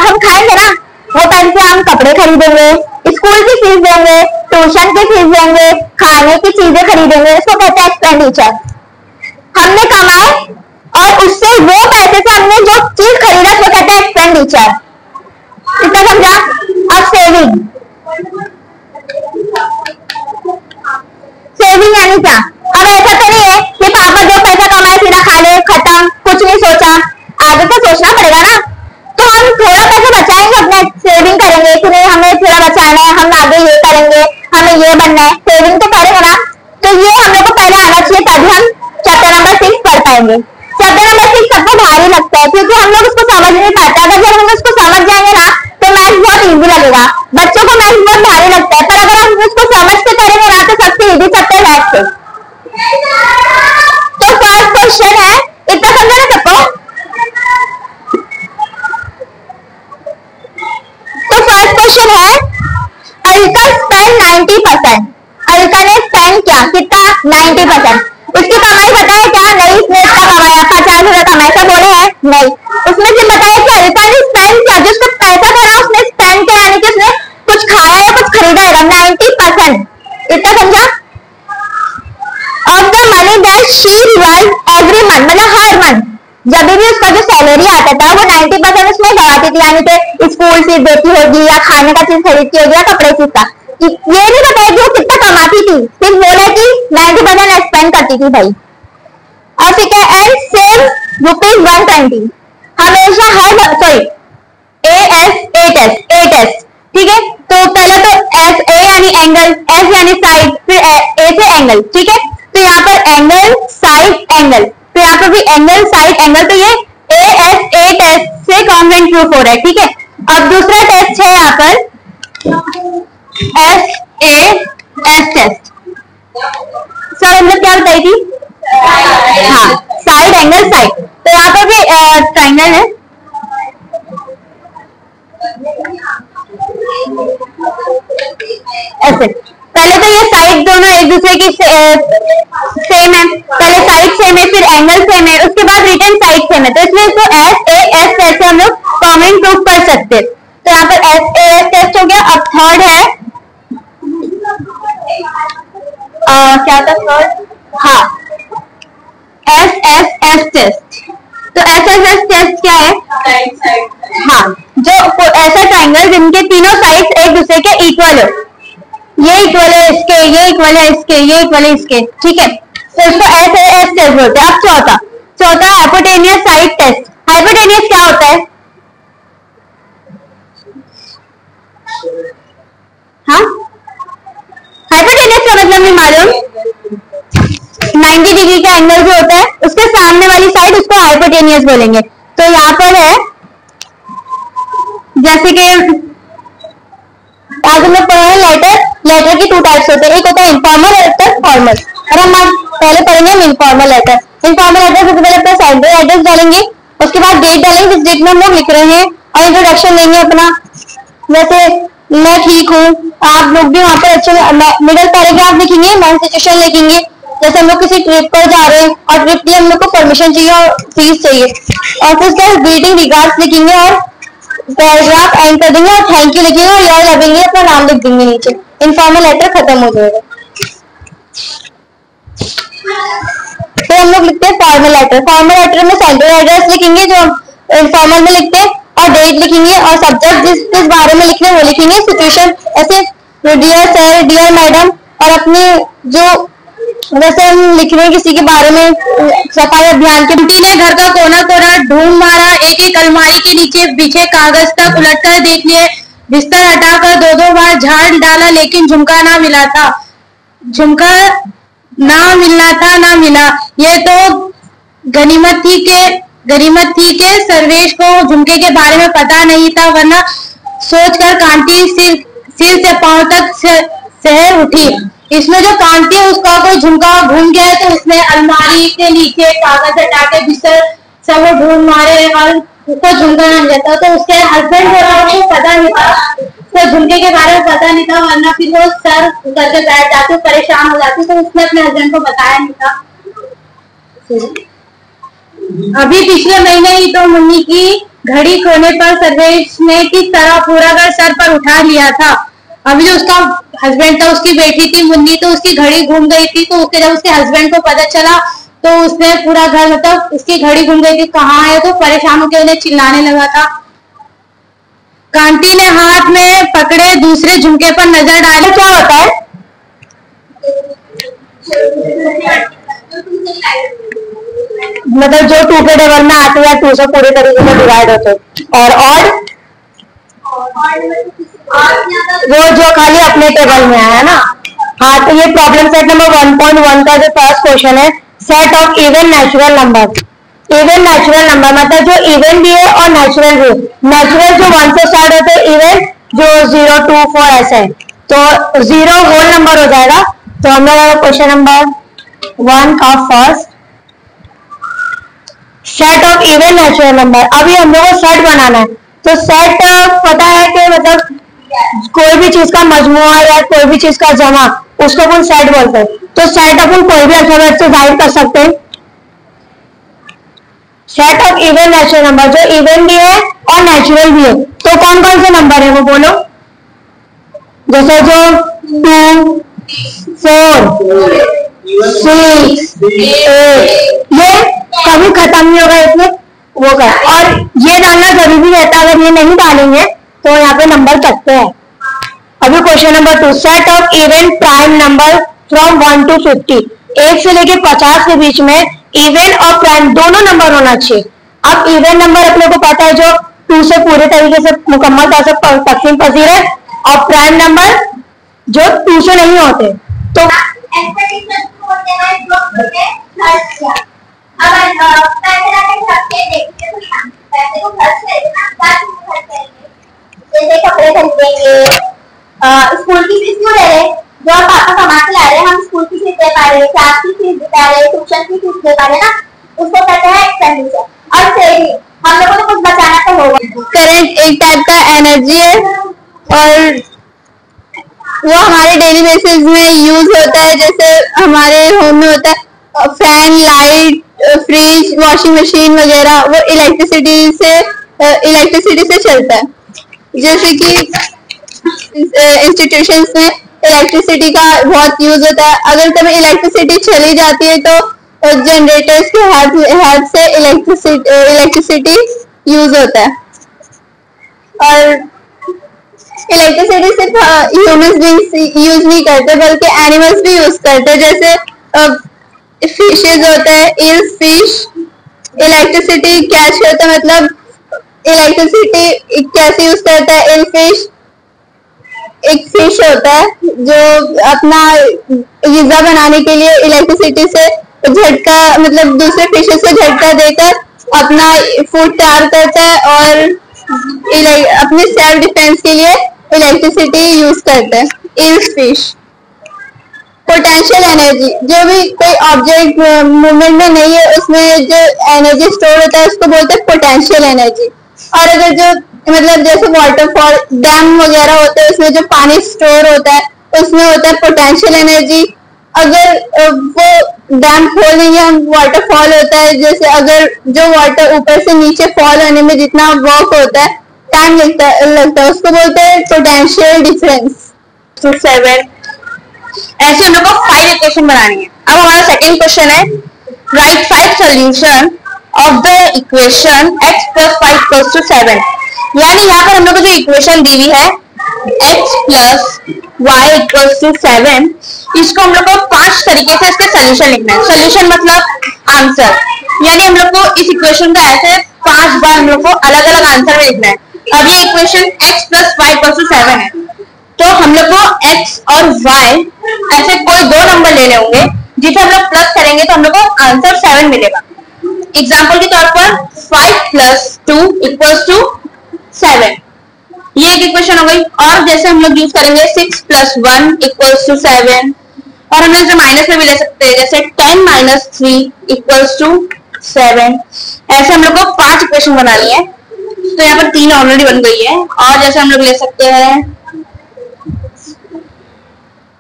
हम खाएंगे ना, वो पैसे से हम कपड़े खरीदेंगे, स्कूल की फीस देंगे, ट्यूशन की फीस देंगे, खाने की चीजें खरीदेंगे, इसको कहते हैं एक्सपेंडिचर। हमने कमाए और उससे वो पैसे से हमने जो चीज खरीदा उसको कहते हैं एक्सपेंडिचर। इतना समझा। अब सेविंग, सेविंग यानी क्या, अब ऐसा तो नहीं है कि पापा जो पैसा कमाए सीधा खा ले, खत्म, कुछ नहीं सोचा, आगे तो सोचना पड़ेगा ना। तो हम थोड़ा पैसा बचाएंगे, अपना सेविंग करेंगे कि नहीं हमें थोड़ा बचाना है, हम आगे ये करेंगे, हमें ये बनना है, सेविंग तो करेंगे ना। तो ये हम लोग को पहले आना चाहिए, तभी हम चैप्टर नंबर 6 पढ़ पाएंगे। चैप्टर नंबर 6 सबको भारी लगता है क्योंकि हम लोग उसको समझ नहीं पाते। अगर जब हम उसको समझ जाएंगे ना तो मैथ्स बहुत इजी लगेगा। बच्चों को मैथ्स बहुत भारी लगता है, पर अगर हम उसको समझ के करेंगे ना तो सबसे इजी चैप्टर मैथ्स है। तो फर्स्ट क्वेश्चन है, इतना समझा ना सबको। तो फर्स्ट क्वेश्चन है, अलका स्पेंड 90%। अलका ने स्पेंड क्या, कितना, 90%। उसकी कमाई पता है क्या, नहीं, इसने इतना कमाया, 50,000 कमाया, ऐसा बोले हैं नहीं, उसने सिर्फ बताया कि अलका ने स्पेंड किया, जो उसका पैसा था ना उसने स्पेंड किया, यानी कि उसने कुछ खाया या कुछ खरीदा है, 90%। इतना समझा। Of the money that she revise every month, मतलब हर मंथ जब भी उसका जो सैलरी आता था वो 90% उसमें गवाती थी, यानी कि स्कूल फीस देती होगी या खाने का चीज खरीदती होगी या कपड़े चीज का। ये नहीं बताया कि वो कितना कमाती थी, सिर्फ बोला कि 90% स्पेंड करती थी भाई। और ठीक है, एंड सेव ₹120 हमेशा हर, सॉरी एस, ठीक है। तो पहले तो एस, ए यानी एंगल, एस यानी साइड, फिर ए से एंगल, ठीक है। तो यहाँ पर एंगल, साइड, एंगल, तो यहाँ पर भी एंगल, साइड, एंगल, तो ये ए टेस्ट से कॉन्वेंट प्रूफ हो रहा है, ठीक है। अब दूसरा टेस्ट है यहाँ पर एस टेस्ट। सर हमने क्या बताई थी, हाँ, साइड, एंगल, साइड। तो यहाँ पर भी ट्राइंगल है, ऐसे पहले तो ये साइड दोनों एक दूसरे की सेम है, पहले साइड सेम है, फिर एंगल सेम है, उसके बाद रिटर्न साइड सेम है, तो इसमें इसको एस ए एस से हम लोग कॉमन प्रूव कर सकते हैं। तो यहाँ पर एस ए एस टेस्ट हो गया। अब थर्ड है क्या था थर्ड, हाँ एस एस एस टेस्ट। तो एस एस एस टेस्ट क्या है? हाँ, जो ऐसा ट्राइंगल जिनके तीनों साइड्स एक दूसरे के इक्वल हो, ये इक्वल है इसके, ये इक्वल है इसके, ये इक्वल है इसके, ठीक है, तो इसको एस एस टेस्ट बोलते हैं। अब चौथा हाइपोटेनियस साइड टेस्ट। हाइपोटेनियस क्या होता है? हाँ, हाइपोटेनियस का मतलब नहीं मालूम? 90 डिग्री का एंगल जो होता है उसके सामने वाली साइड, उसको हाइपोटेनियस बोलेंगे। तो यहाँ पर है जैसे कि आज हम लोग पढ़े लेटर की 2 टाइप्स होते हैं, एक होता है इनफॉर्मल और एक होता है फॉर्मल। और हम पहले पढ़ेंगे इनफॉर्मल लेटर। इनफॉर्मल लेटर सबसे पहले अपना सेंटर एड्रेस डालेंगे, उसके बाद डेट डालेंगे जिस डेट में हम लोग लिख रहे हैं, और इंट्रोडक्शन देंगे अपना, जैसे मैं ठीक हूँ, आप लोग भी वहाँ पर अच्छे मिडिल पैराग्राफ लिखेंगे, मैं सिचुएशन लिखेंगे, जैसे हम लोग किसी ट्रिप पर जा रहे हैं और ट्रिप के लिए हम लोग को परमिशन चाहिए और फीस चाहिए, और फिर उसका ग्रीटिंग रिगार्ड्स लिखेंगे और पैराग्राफ एंड कर देंगे और थैंक यू लिखेंगे और यार लगेंगे, अपना नाम लिख देंगे नीचे। इनफॉर्मल लेटर खत्म हो जाएगा। फिर हम लोग लिखते हैं फॉर्मल लेटर। फॉर्मल लेटर में सेंटर एड्रेस लिखेंगे जो इनफॉर्मल में लिखते हैं, और डेट लिखेंगे, और सब्जेक्ट जिस बारे में लिखना है वो लिखेंगे, सिचुएशन ऐसे डियर सर, डियर मैडम, और अपने जो जैसे हम लिख रहे हैं किसी के बारे में, सफाई अभियान के। आंटी ने घर का कोना कोना ढूंढ मारा, एक एक अलमारी के नीचे बिछे कागज तक उलट कर देख लिए, बिस्तर हटाकर 2-2 बार झाड़ डाला, लेकिन झुमका ना मिला था, झुमका ना मिलना था, ना मिला। ये तो गनीमत थी के सर्वेश को झुमके के बारे में पता नहीं था, वरना सोचकर कांटी सिर से पांव तक शहर उठी। इसमें जो कांटी है उसका कोई झुमका घूम गया है, तो उसने अलमारी के नीचे कागज हटा के बिस्तर सब ढूंढ मारे और उसको झुमका ना मिला था। तो उसके हस्बैंड को पता नहीं था, तो झुमके के बारे में पता नहीं था, वरना फिर वो सर करके बैठ जाते, परेशान हो जाते, तो उसने अपने हस्बैंड को बताया नहीं था। अभी पिछले महीने ही तो मुन्नी की घड़ी खोने पर सर्वेश ने किस तरह पूरा घर सर पर उठा लिया था। अभी जो उसका हस्बैंड था, उसकी बेटी थी मुन्नी, तो उसकी घड़ी घूम गई थी, तो उसके जब उसके हस्बैंड को पता चला तो उसने पूरा घर, मतलब उसकी घड़ी घूम गई थी, कहाँ है, तो परेशान होकर उन्हें चिल्लाने लगा था। कांटी ने हाथ में पकड़े दूसरे झुमके पर नजर डाली। क्या होता है? मतलब जो 2 के टेबल में आते हैं, 2 से पूरे तरीके से डिवाइड होते हैं। और ऑड वो जो खाली अपने टेबल में है ना। हाँ, तो ये प्रॉब्लम सेट नंबर 1.1 का जो फर्स्ट क्वेश्चन है, set of even natural number. Even natural number मतलब जो इवन भी है और नेचुरल भी है। नेचुरल जो 1 से स्टार्ट होते हैं, इवन जो 0, 2, 4 ऐसा है, तो 0 होल नंबर हो जाएगा। तो हम लोग क्वेश्चन नंबर 1 का first set of even natural number. अभी हम लोग को सेट बनाना है, तो सेट पता है कि मतलब कोई भी चीज का मजमुआ या कोई भी चीज का जमा, उसको अपन सेट बोलते हैं। तो सेट अपन कोई भी अल्फाबेट से जाहिर कर सकते हैं। Set of even natural number, जो इवन भी है और नेचुरल भी है, तो कौन कौन से नंबर है वो बोलो। जैसे जो 2, 4, 6, 8, ये कभी खत्म नहीं होगा, इसमें वो कर। और ये डालना जरूरी रहता है, अगर ये नहीं डालेंगे तो यहाँ पे नंबर कटते हैं। अभी question number 2, set of even prime number from 1 to 50। 1 से लेके 50 के बीच में इवन और प्राइम दोनों नंबर होना चाहिए। अब इवन नंबर अपने को पता है जो 2 से पूरे तरीके से मुकम्मल तरह से तकसीम पजीर है, और प्राइम नंबर जो 2 से नहीं होते। तो जैसे कपड़े खरीदेंगे, स्कूल की फीस क्यों ले रहे, जो हम पापा कमा के ला रहे हैं, हम स्कूल की फीस दे पा रहे हैं, क्लास की फीस दे पा रहे हैं, ट्यूशन की फीस दे पा रहे हैं ना, उसको कहते हैं एक्सपेंडिचर। और सेविंग, हम लोगों को कुछ बचाना तो होगा। करंट एक टाइप का एनर्जी है, और वो हमारे डेली बेसिस में यूज होता है, जैसे हमारे होम में होता है fan, light, fridge, washing machine वगैरह, वो इलेक्ट्रिसिटी से चलता है। जैसे कि इंस्टीट्यूशंस में इलेक्ट्रिसिटी का बहुत यूज होता है। अगर कभी इलेक्ट्रिसिटी चली जाती है तो जनरेटर्स के हेल्प से इलेक्ट्रिसिटी यूज होता है। और इलेक्ट्रिसिटी सिर्फ ह्यूमंस बीइंग्स यूज नहीं करते बल्कि एनिमल्स भी यूज करते हैं। जैसे फिशेज होते हैं, ईल्स फिश इलेक्ट्रिसिटी कैच करता है, मतलब इलेक्ट्रिसिटी कैसे यूज करता है। ईल फिश एक फिश होता है जो अपना गिज़ा बनाने के लिए इलेक्ट्रिसिटी से झटका, मतलब दूसरे फिशेज से झटका देकर अपना फूड तैयार करता है और अपने सेल्फ डिफेंस के लिए इलेक्ट्रिसिटी यूज करता है। Eels fish. पोटेंशियल एनर्जी, जो भी कोई ऑब्जेक्ट मूवमेंट में नहीं है उसमें जो एनर्जी स्टोर होता है उसको बोलते हैं पोटेंशियल एनर्जी। और अगर जो मतलब जैसे वाटरफॉल, डैम वगैरह होते हैं उसमें जो पानी स्टोर होता है उसमें होता है पोटेंशियल एनर्जी। अगर वो डैम खोल देंगे, वाटरफॉल होता है, जैसे अगर जो वाटर ऊपर से नीचे फॉल होने में जितना वर्क होता है, टाइम लगता है उसको बोलते हैं पोटेंशियल डिफरेंस। 7 ऐसे हम लोग को 5 इक्वेशन बनानी है। अब हमारा सेकंड क्वेश्चन है, right 5 solution of the equation x + 5 = 7। यानी यहाँ पर हम लोग को जो इक्वेशन दी हुई है x + y = 7, इसको हम लोग को 5 तरीके से इसके सोल्यूशन लिखना है। सोल्यूशन मतलब आंसर, यानी हम लोग को इस इक्वेशन का ऐसे 5 बार हम लोग को अलग अलग आंसर में लिखना है। अब ये इक्वेशन x + y = 7 है, तो हम लोग को x और y ऐसे कोई 2 नंबर लेने होंगे जिसे हम लोग प्लस करेंगे तो हम लोग को आंसर 7 मिलेगा। एग्जाम्पल के तौर पर 5 + 2 = 7, ये एक इक्वेशन हो गई। और जैसे हम लोग यूज करेंगे 6 + 1 = 7, और हम इसे माइनस में भी ले सकते हैं, जैसे 10 - 3 = 7। ऐसे हम लोग को 5 इक्वेशन बनानी है। तो यहाँ पर 3 ऑलरेडी बन गई है। और जैसे हम लोग ले सकते हैं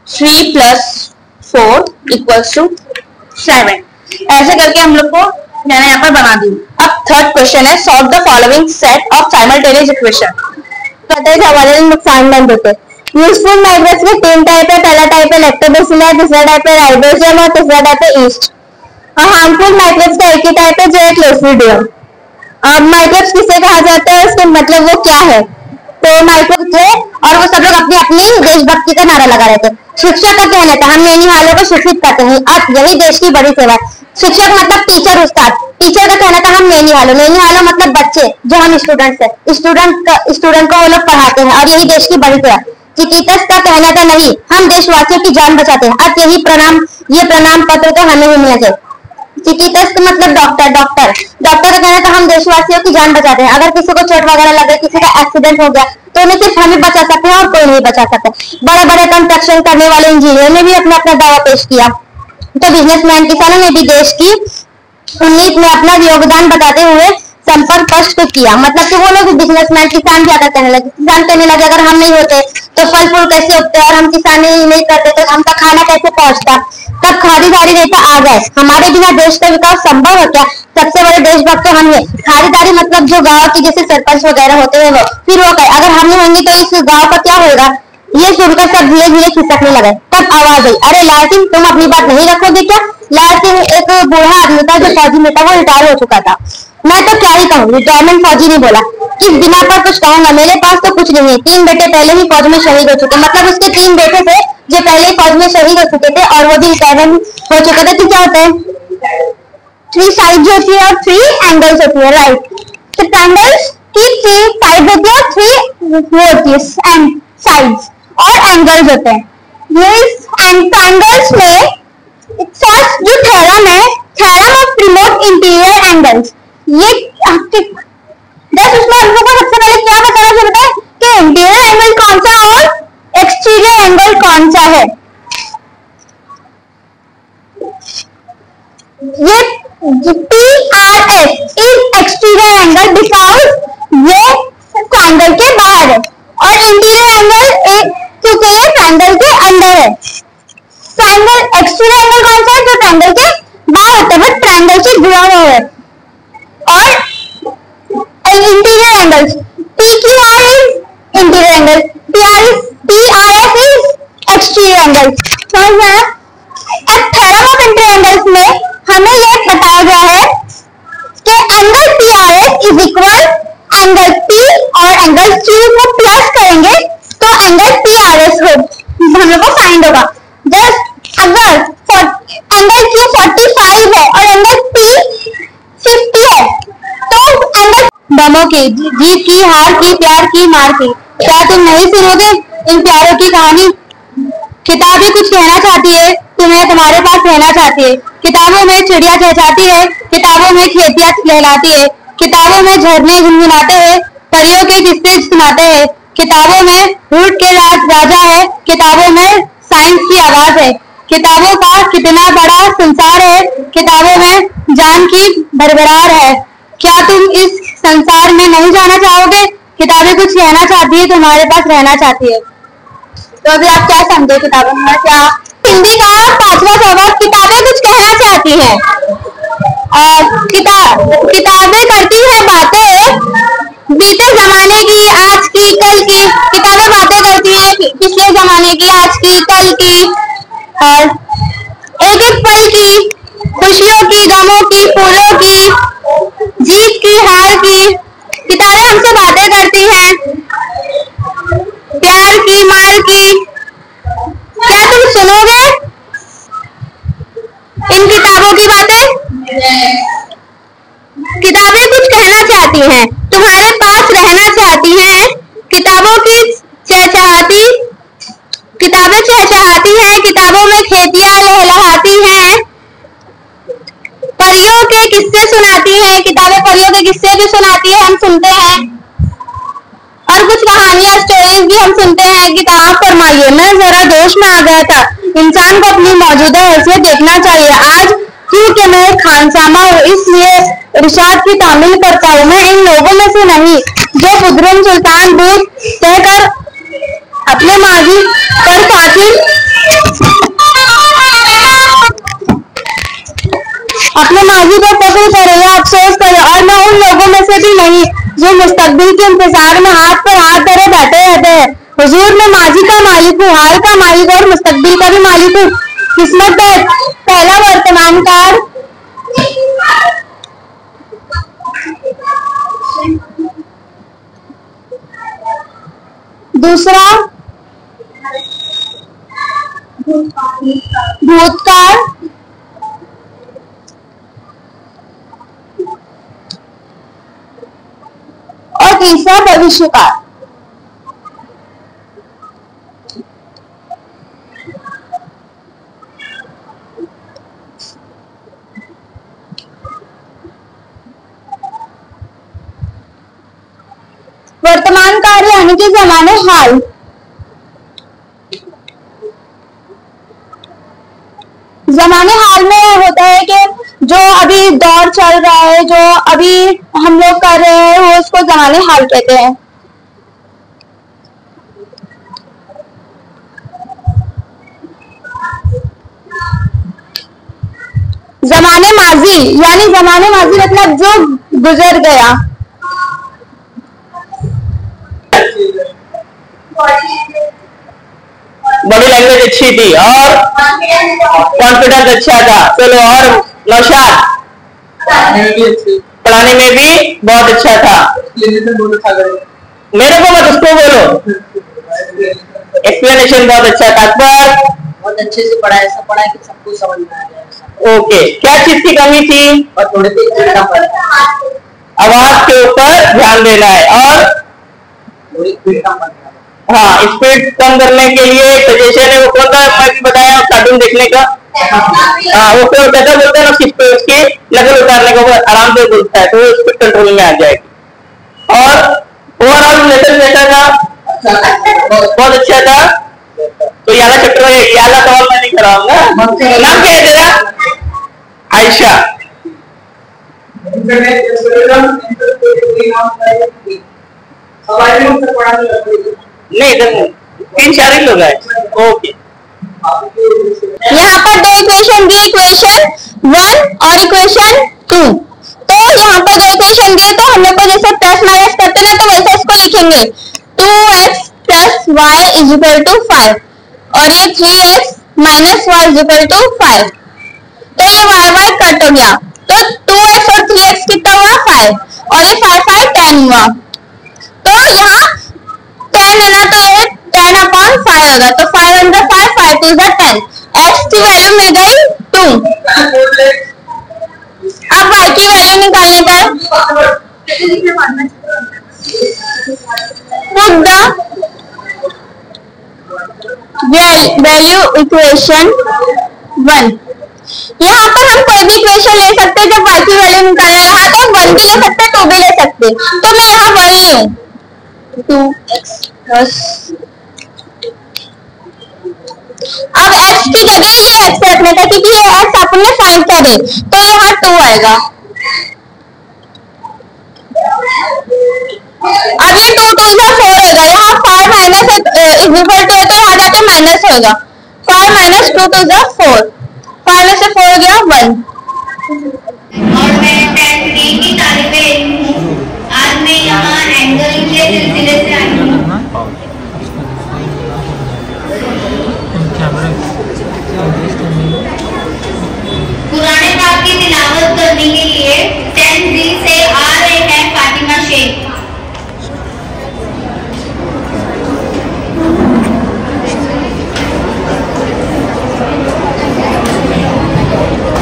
3 + 4 = 7। ऐसे करके हम लोग को मैंने यहाँ पर बना दी। अब थर्ड क्वेश्चन है, solve the following set of simultaneous equation. नुकसान बंद होते हैं। यूजफुल माइक्रोब्स के 3 टाइप है। पहला टाइप है लैक्टोबैसिलस, दूसरा टाइप है राइबोसोम और तीसरा टाइप है ईस्ट। और हार्मफुल माइक्रोब्स का एक ही टाइप है जो है क्लोस्ट्रीडियम। अब माइक्रोब्स किसे कहा जाता है, उसके मतलब वो क्या है। तो माइक्रोब्स थे और वो सब लोग अपनी अपनी देशभक्ति का नारा लगा रहे थे। शिक्षक का कहना था हम नैनीवालों को शिक्षित करते हैं, अब यही देश की बड़ी सेवा है। शिक्षक मतलब टीचर, उस्ताद। टीचर का कहना था हम नैनीवालों मतलब बच्चे जो हम स्टूडेंट्स हैं, स्टूडेंट को वो लोग पढ़ाते हैं और यही देश की बड़ी सेवा। चिकित्सक का कहना था नहीं, हम देशवासियों की जान बचाते हैं, अब ये प्रणाम पत्र तो हमें ही मिलना चाहिए। चिकित्सक मतलब डॉक्टर का कहना था हम देशवासियों की जान बचाते हैं, अगर किसी को चोट वगैरह लगे, किसी का एक्सीडेंट हो गया तो उन्हें सिर्फ हमें बचा सकते हैं और कोई नहीं बचा सकते। बड़े बड़े कंस्ट्रक्शन करने वाले इंजीनियर ने भी अपना अपना दावा पेश किया। तो बिजनेसमैन किसानों ने भी देश की उन्नति में अपना योगदान बताते हुए संपर्क स्पष्ट किया। मतलब कि वो लोग बिजनेसमैन किसान ज्यादा कहने लगे अगर हम नहीं होते तो फल फूल कैसे उगते, और हम किसान नहीं करते तो हमका खाना कैसे पहुंचता। तब खरीदारी नेता आ गए, हमारे बिना देश का विकास संभव है क्या। सबसे बड़े देशभक्त तो हम हैं। खरीदारी मतलब जो गाँव की जैसे सरपंच वगैरह होते हैं वो, फिर वो कहे अगर हम नहीं होंगे तो इस गाँव का क्या होगा। ये सुनकर सब धीरे धीरे खिसकने लगे। तब आवाज आई, अरे लाल सिंह तुम अपनी बात नहीं रखोगे क्या। लाल सिंह एक बूढ़ा आदमी था जो फौजी में था, वो रिटायर हो चुका था। मैं तो क्या ही कहूँ, रिटायरमेंट फौजी ने बोला, किस बिना पर कुछ कहूंगा, मेरे पास तो कुछ नहीं है। 3 बेटे पहले ही फौज में शहीद हो चुके, मतलब उसके 3 बेटे थे जो पहले ही फौज में शहीद हो चुके थे और वो भी रिटायरमेंट हो चुके थे। तो क्या होता है 3 साइड होती है और 3 एंगल्स होती है, राइट। ट्रायंगल्स की 3 साइड होती है और 3 वो होती है एंड साइड्स और एंगल्स होते हैं। ये ट्रायंगल्स में फर्स्ट जो theorem of remote interior angles, ये बस उसमें हम लोग को सबसे पहले क्या बताना जरूरत है कि इंटीरियर एंगल कौन सा और एक्सटीरियर एंगल कौन सा है। ये PRS is exterior angle because ये ट्रायंगल के बाहर है, और इंटीरियर एंगल चूंकि ये ट्रायंगल के अंदर है। ट्रायंगल एक्सटीरियर एंगल कौन सा है? जो ट्रायंगल के बाहर होता है, बट ट्रायंगल से जुड़ा हुआ है। और interior angles PQR is interior angle, PRS is exterior angle. समझ में आया? अब थ्योरम ऑफ इंटीरियर एंगल्स में हमें यह बताया गया है कि angle PRS is equal angle P और एंगल Q को प्लस करेंगे तो एंगल PRS हो हम लोग को फाइंड होगा। जस्ट अगर एंगल Q 45 है और एंगल P 50 है तो एंगल बमों की जीत की, हार की, प्यार की, मार की। क्या तुम नहीं सुनोगे इन प्यारों की कहानी? किताबें कुछ कहना चाहती है, तुम्हें तुम्हारे पास रहना चाहती है। किताबों में चिड़िया चहचहाती है, किताबों में खेतियां लहलाती है, किताबों में झरने गुनगुनाते हैं, परियों के किस्से सुनाते हैं, किताबों में रूट के राजा है, किताबों में साइंस की आवाज है, किताबों का कितना बड़ा संसार है, किताबों में जान की भरभरार है। क्या तुम इस संसार में नहीं जाना चाहोगे? किताबें कुछ कहना चाहती है, तुम्हारे पास रहना चाहती है। तो अभी आप क्या समझे किताबों में? क्या हिंदी का 5वां सबक, किताबें कुछ कहना चाहती हैं। किताबें करती हैं बातें बीते जमाने की, आज की, कल की। किताबें बातें करती हैं पिछले जमाने की, आज की, कल की, और एक एक पल की, खुशियों की, गमों की, फूलों की, जीत की, हार की। किताबें हमसे बातें करती हैं प्यार की, मार की। क्या तुम सुनोगे इन किताबों की बातें? किताबें कुछ कहना चाहती हैं, तुम्हारे पास रहना चाहती हैं। किताबों की चहचहाती, किताबें चहचहाती हैं, किताबों में खेतियां लहलहाती हैं, परियों के किस्से सुनाती हैं। किताबें परियों के किस्से भी सुनाती है, हम सुनते हैं। और कुछ कहानियां, स्टोरीज भी हम सुनते हैं। कि आप फरमाइए, मैं जरा जोश में आ गया था। इंसान को अपनी मौजूदा हैसियत देखना चाहिए। आज क्योंकि मैं एक खानसामा हूँ, इसलिए इरशाद की तामील करता हूँ। मैं इन लोगों में से नहीं जो बुजुर्ग सुल्तान दूध कहकर अपने माजी पर फासिल अपने माजी पर फख्र करे या अफसोस करे, और मैं उन लोगों में से भी नहीं जो मुस्तकबिल के इंतजार में हाथ पर हाथ धरे बैठे रहते हैं। हुजूर, मैं माजी का मालिक हूँ, हाल का मालिक और मुस्तकबिल का भी मालिक हूँ। किस्मत है पहला वर्तमानकार, दूसरा भूतकाल, और तीसरा भविष्यकाल। वर्तमान काल यानी कि जमाने हाल। जमाने हाल में होता है कि जो अभी दौर चल रहा है, जो अभी हम लोग कर रहे हैं, वो उसको जमाने हाल कहते हैं। जमाने माजी यानी जमाने माजी मतलब जो गुजर गया। बॉडी लैंग्वेज अच्छी थी और कॉन्फिडेंस अच्छा था। चलो, और नौशाद पढ़ाने में भी बहुत अच्छा था। मेरे को मत, उसको बोलो। एक्सप्लेनेशन बहुत अच्छा था। अकबर बहुत अच्छे से पढ़ा, ऐसा पढ़ा कि सबको समझ में आ जाए। ओके, क्या चीज की कमी थी? और थोड़े से आवाज के ऊपर ध्यान देना है। और हाँ, स्पीड कम करने के लिए सजेशन है वो कौन सा? मैं भी बताया कार्टून देखने का। हाँ, वो क्या कहता बोलते हैं ना, उसकी नकल उतारने का, वो आराम से बोलता है तो वो स्पीड कंट्रोल में आ जाएगी। और ओवरऑल लेसन कैसा था? बहुत अच्छा था। तो याला चैप्टर में याला सवाल मैं नहीं कराऊंगा। नाम क्या है तेरा? आयशा। नहीं, इधर नहीं। इन शेयरिंग होगा ओके। यहाँ पर दो इक्वेशन दी, इक्वेशन 1 और इक्वेशन 2। तो यहाँ पर जो इक्वेशन दिए तो हम लोग को जैसे प्लस माइनस करते ना तो वैसे इसको लिखेंगे 2x plus Y is equal to 5 और ये 3x minus Y is equal to 5। तो ये वाई वाई कट हो गया तो 2x और 3x कितना हुआ 5 और ये 5 5 10 हुआ। तो यहाँ 10 है ना तो ये 10 अपॉन 5 होगा तो 5 अंदर 5 5 2 10। x की वैल्यू मिल गई 2। अब y की वैल्यू निकालने का पुट द वैल्यू इक्वेशन 1। यहाँ पर हम कोई भी इक्वेशन ले सकते हैं। जब y की वैल्यू निकालना रहा तो 1 भी ले सकते 2 भी ले सकते। तो मैं यहाँ 1 ली हूँ 2x प्लस अब x की जगह ये x रखने का क्योंकि ये x आपने फाइंड करे तो यहाँ 2 आएगा। अब ये 2 2 इधर 4 होगा। यहाँ 5 माइनस इज इक्वल टू है तो यहाँ जाके माइनस होगा 5 माइनस 2 2 इज 4 5 में से 4 हो गया 1। और मैं 10th A की तालिब इल्म हूँ। आज मैं यहाँ एंगल के सिलसिले से आई हूँ। कुरान पाक की तिलावत करने के लिए 10th D से आ रहे हैं फातिमा शेख।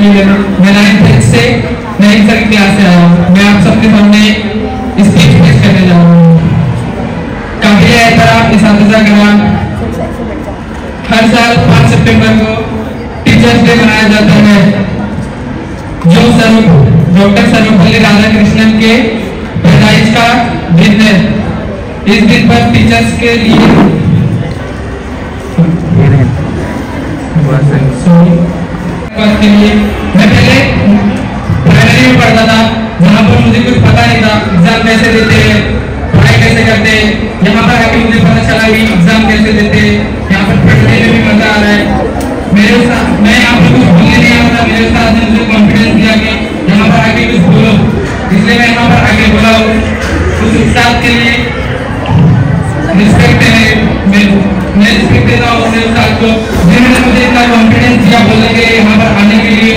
नहीं लेना। मैं 9th से 9th की क्लास से आया हूँ। मैं आप सबके सामने स्पीच पेश करने जा रहा हूँ। काबिल एहतराम इस्तिज़ा कराम, हर साल 5 सितंबर को टीचर्स डे मनाया जाता है, जो डॉक्टर सर्वपल्ली राधाकृष्णन के पैदाइश का दिन है। इस दिन पर टीचर्स के लिए मैं पहले प्राइमरी में पढ़ता था, जहाँ पर मुझे कुछ पता नहीं था एग्जाम कैसे देते हैं, पढ़ाई कैसे करते हैं। यहाँ पर आके मुझे पता चला कि एग्जाम कैसे देते हैं, यहाँ पर पढ़ने में भी मजा आ रहा है। मैं यहाँ पर कुछ बोलने नहीं आ रहा, मेरे साथ ने मुझे कॉन्फिडेंस दिया कि यहाँ पर आके कुछ बोलो, इसलिए मैं यहाँ पर आके बोला हूँ। उस उस्ताद के लिए रिस्पेक्ट है, मैं रिस्पेक्ट देता हूँ उस उस्ताद को जिन्होंने मुझे इतना कॉन्फिडेंस दिया बोलने के लिए, यहाँ पर आने के लिए।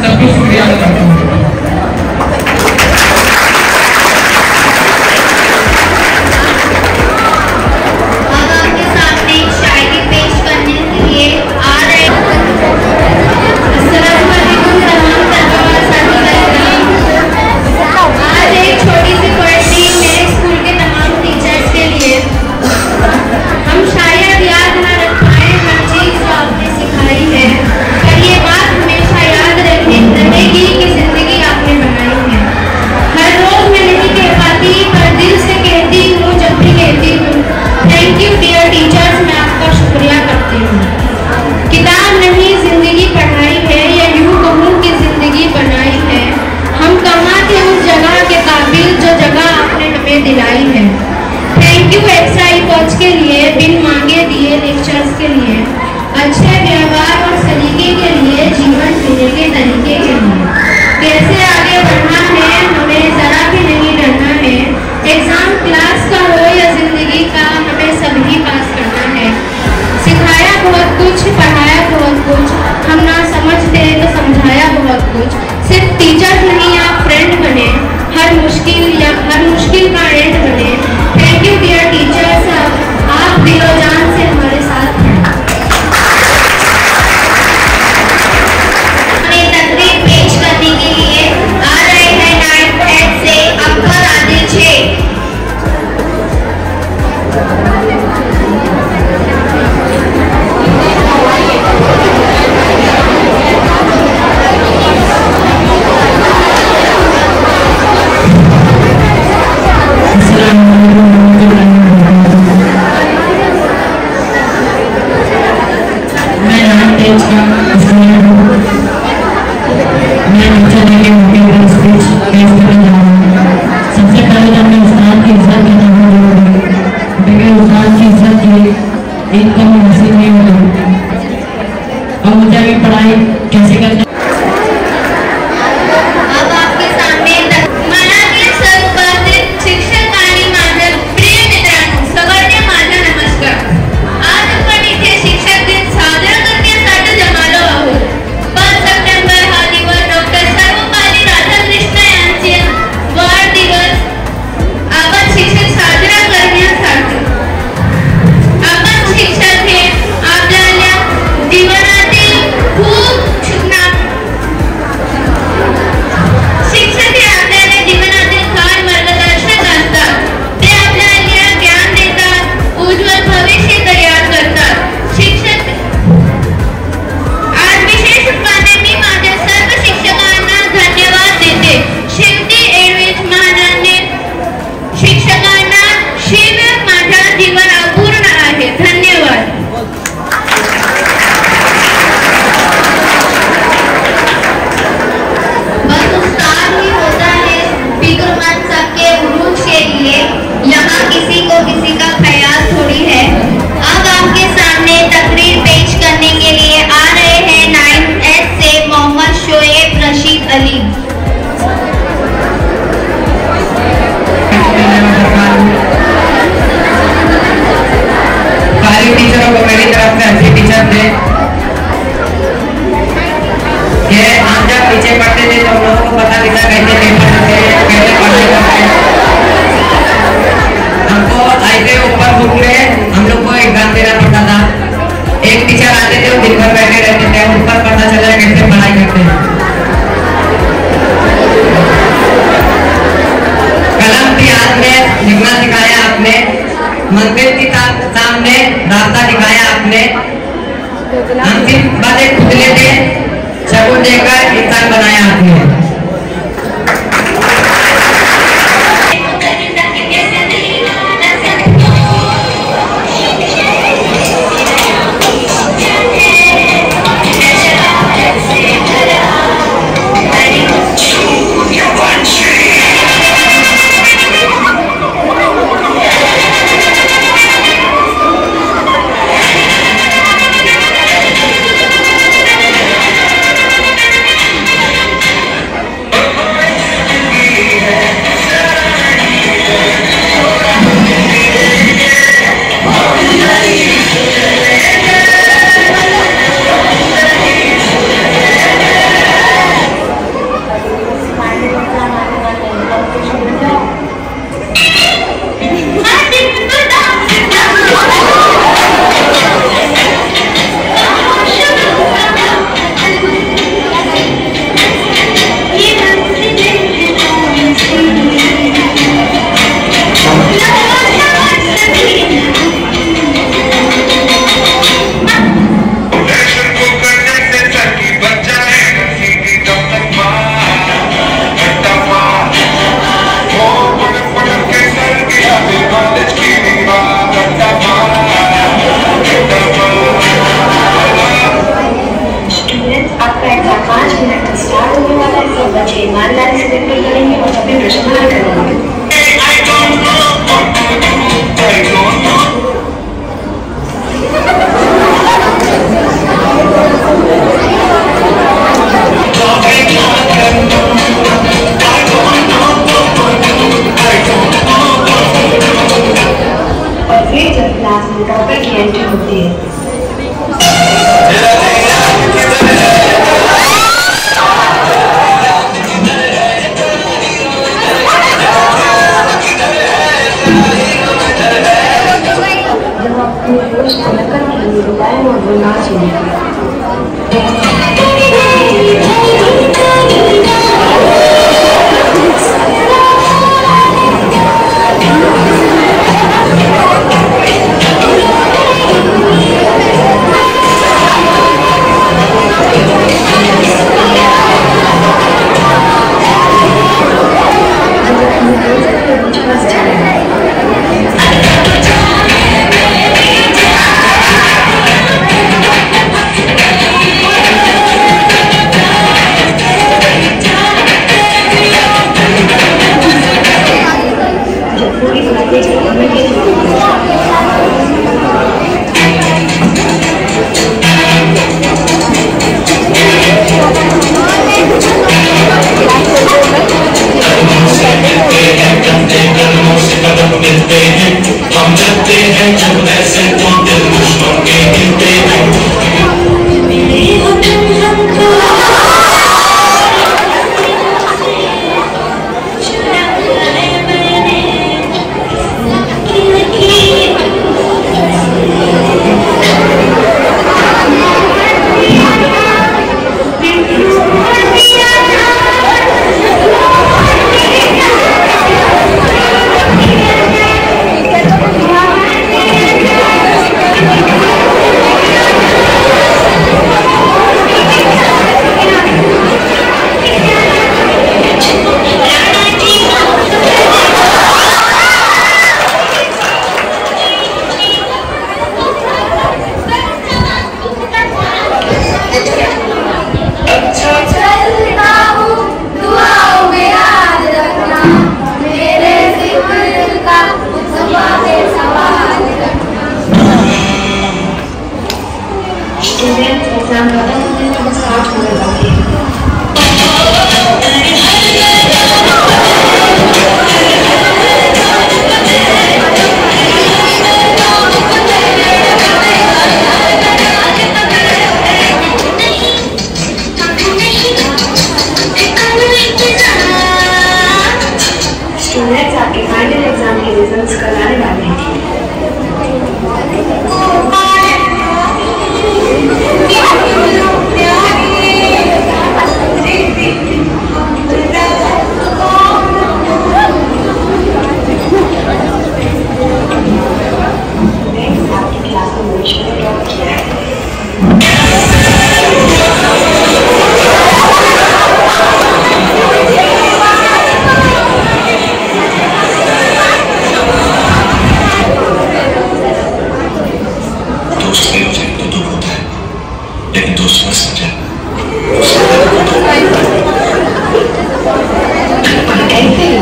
सबको शुक्रिया अदा करता हूँ। दिलाई है। थैंक यू एक्स्ट्रा कोच के लिए, बिन मांगे दिए लेक्चर्स के लिए, अच्छे व्यवहार और सलीके के लिए, जीवन जीने के तरीके के लिए। कैसे आगे बढ़ना है हमें जरा भी नहीं डरना है। एग्जाम क्लास का हो या जिंदगी का, हमें सभी पास करना है। सिखाया बहुत कुछ, पढ़ाया बहुत कुछ, हम ना समझते तो समझाया बहुत कुछ। सिर्फ टीचर नहीं, आप फ्रेंड बने, हर मुश्किल का एंड बने। थैंक यू डियर टीचर्स, आप दिलो जान से हमारे साथ हैं। तकरीर पेश करने के लिए आ रहे हैं 9th से अकबर आदिल 6। सबसे पहले तो मैं उस्ताद की इज्जत करना जरूरी है, बगैर उस्ताद की इज्जत के एक कम नसीब नहीं होता। और मुझे भी पढ़ाई कैसे करना। अब आपके सामने मनातील संबंधित शिक्षक आणि माझे प्रिय मित्रांनो, सगळ्यांना माझा नमस्कार। आज आपण इथे शिक्षक दिन साजरा करण्यासाठी जमालो आहोत। 5 सप्टेंबर हा दिवस डॉक्टर सर्वपल्ली राधाकृष्ण यांचे वाढदिवस आपण शिक्षक साजरा करण्यासाठी। आपण शिक्षक हे आपल्या जीवनातील खूप पता चल रहा है कैसे पढ़ाई करते हैं। कलम थी हाथ में, लिखना सिखाया आपने, मंदिर की सामने रास्ता दिखाया आपने। हम सिर्फ बस एक पुतले थे, शगुन देकर इंसान बनाया आपने।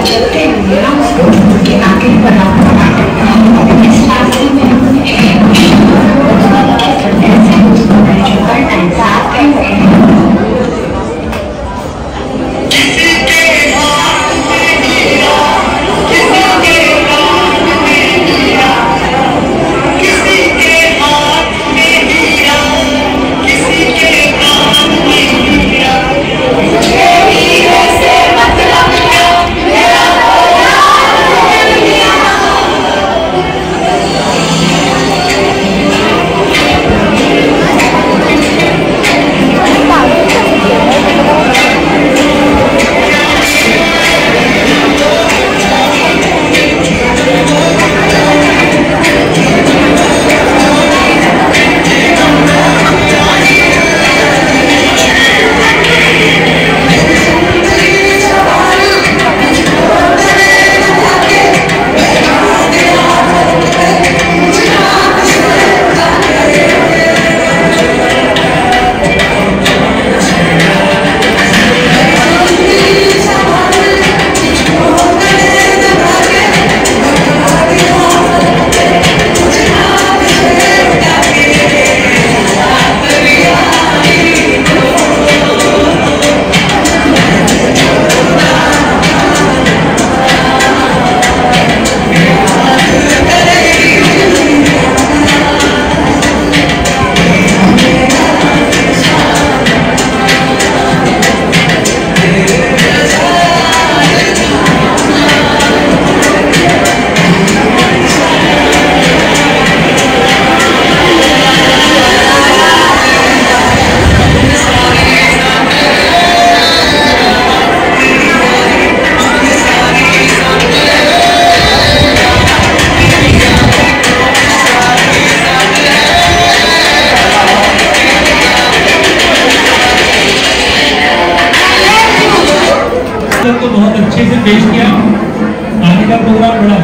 चलते हुए हम उसको के आगे बढ़ाते हैं। इस रास्ते में हम ऐसे हर टाइम साथ हैं। को बहुत अच्छे से पेश किया। आगे का प्रोग्राम बढ़ा।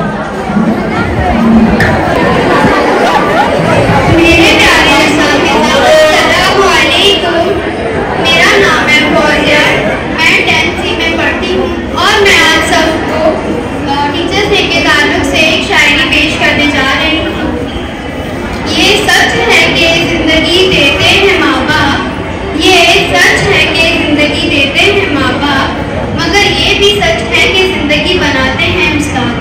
मेरे प्यारे साथियों, अस्सलाम वालेकुम। मेरा नाम है फौजिया, मैं 10th C में पढ़ती हूँ और मैं आज सबको टीचर्स डे के ताल्लुक से एक शायरी पेश करने जा रही हूँ। ये सच है कि जिंदगी देते हैं माँ बाप, ये सच है कि जिंदगी देते हैं माँ बाप, मगर ये भी सच है कि जिंदगी बनाते हैं उस्ताद।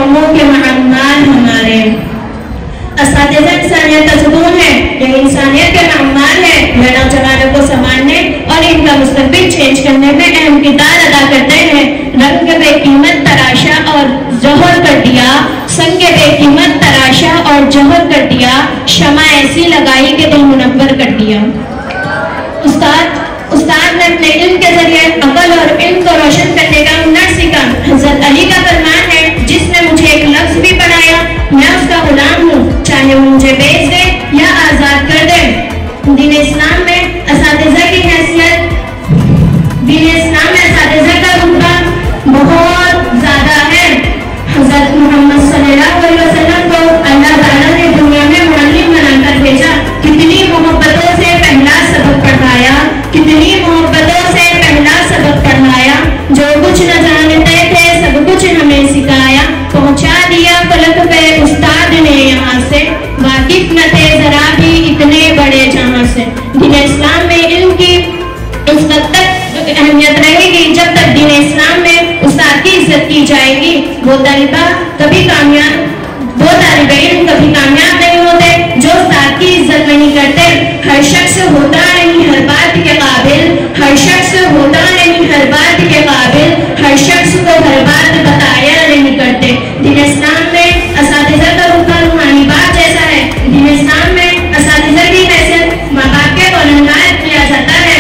कौमों के मामाल हमारे। असातिज़ा इंसानियत का सुकून है, यह इंसानियत के मामाल है। यह नौजवानों को संभालने और इनका मुस्तकबिल चेंज करने में अहम किरदार अदा करते हैं। रंग बेकीमत तराशा और जौहर कर दिया, संग बेकीमत तराशा और जौहर कर दिया, शमा ऐसी लगाई कि दिल मुनव्वर कर दिया। उस्ताद ने अपने इल्म के जरिए अकल और इल्म को रोशन करने का हुनर सीखा। हज़रत अली का फरमान है, जिसने मुझे एक लफ्ज़ भी पढ़ाया, मैं उसका गुलाम हूँ, चाहे वो मुझे बेच दे या आज़ाद कर दे। दीन इस्लाम में असातिज़ा की हैसियत, दीन इस्लाम में असातिज़ा का रुतबा बहुत ज़्यादा है। हज़रत मोहम्मद सल्लल्लाहु अलैहि वसल्लम को अल्लाह ताला ने दुनिया में मुअल्लिम बनाकर भेजा। कितनी मोहब्बतों से पहला सबक पढ़ाया, कितनी मोहब्बतों से पहला सबक पढ़ाया। जो कुछ न जानते थे सब कुछ हमें सिखाया, पहुंचा दिया फलक पे उस्ताद ने यहाँ से, वाकिफ न थे जरा भी इतने बड़े जहां से। दीन इस्लाम में इल्म की उस वक्त तक अहमियत रहेगी जब तक दीन इस्लाम में उस्ताद की इज्जत की जाएगी। वो तालिबा कभी कामयाब, वो तालिब इल्म कभी कामयाब नहीं होते जो उस्ताद की इज्जत नहीं करते। हर शख्स होता नहीं हर बात के काबिल, हर शख्स होता नहीं हर बात के काबिल, हर शख्स को हर बात बताया नहीं करते। दीन इस्लाम में असातिज़ा का रुतबा रूहानी बाप जैसा है। दीन इस्लाम में असातिज़ा की हैसियत माँ बाप के बुलंदायत किया जाता है।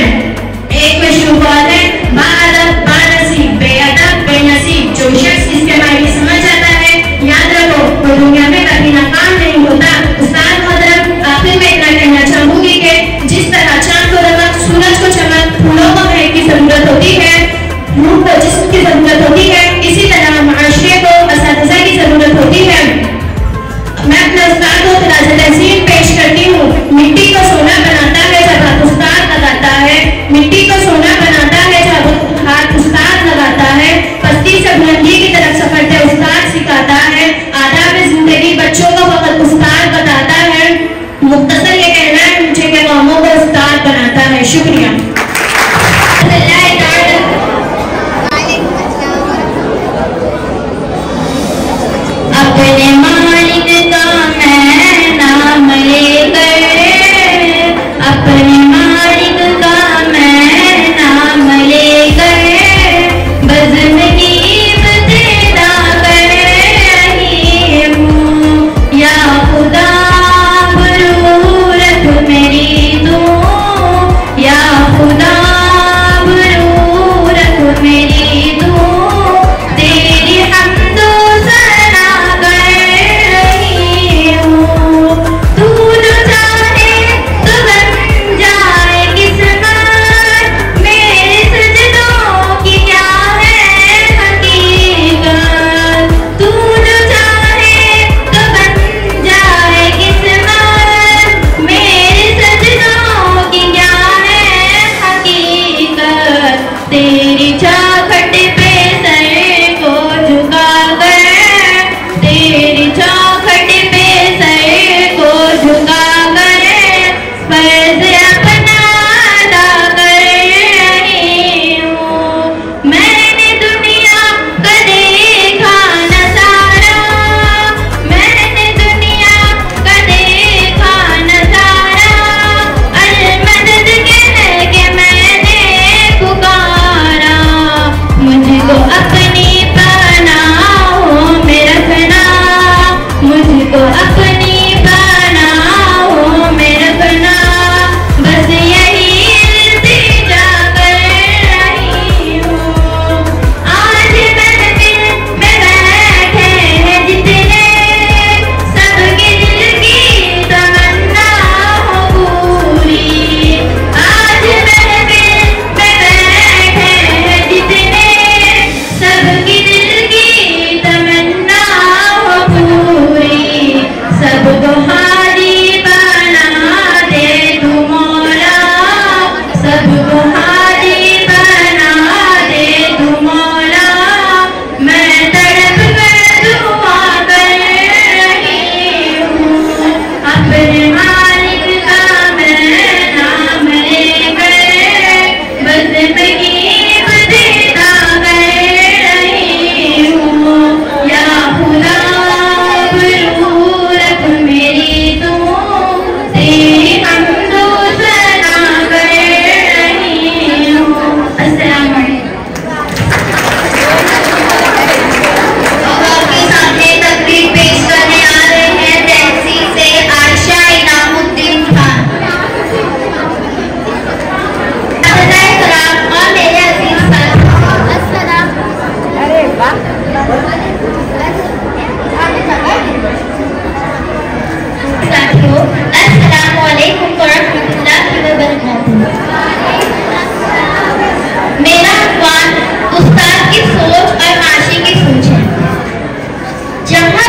एक मशहूर कौल है, बाअदब बानसीब बेअदब बेनसीब। जो शख्स इसके मायने समझ जाता है, याद रखो वो दुनिया में कभी नाकाम नहीं होता। उस्ताद मोहतरम, आखिर में इतना कहना चाहूंगी कि जिस तरह चांद को रमक, सूरज को चमक, फूलों को महक की जरूरत होती है, रूह को जिस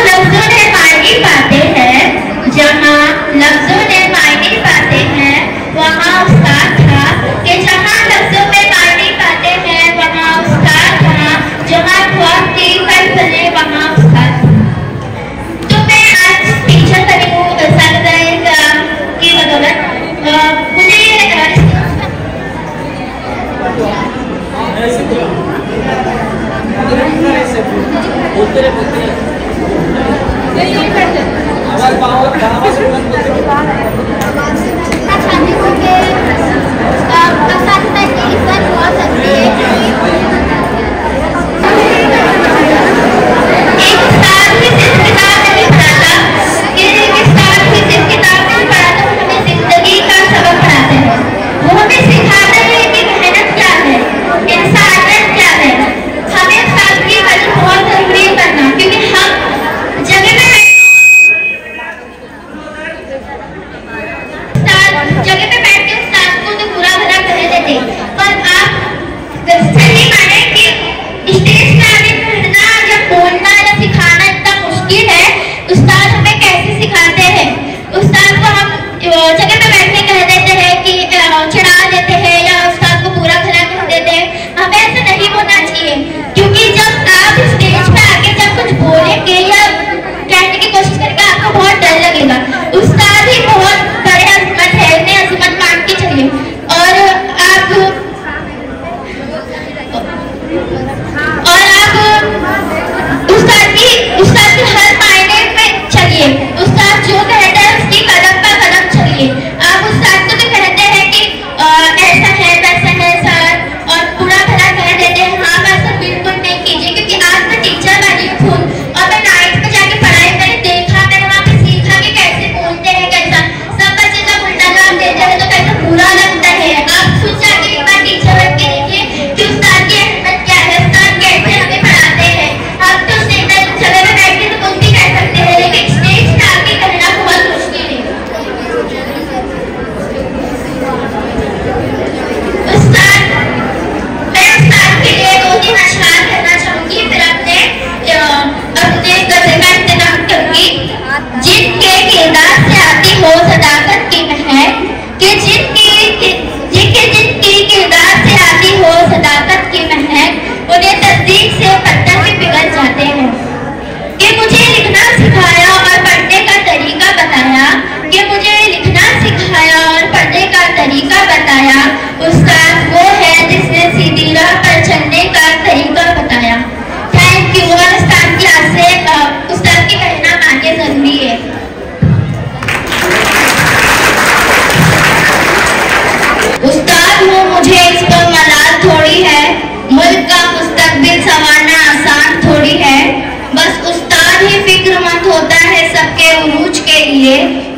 लफ्जों ने मायने पाते हैं, जहाँ लफ्जों ने मायने पाते हैं वहाँ उस्ताद था। कि जहाँ लफ्जों में मायने पाते हैं वहाँ उस्ताद था, जहाँ ख्वाब की फलसफे वहाँ उस्ताद। तो मैं आज टीचर बनी हूँ सनराइज की बदौलत। मुझे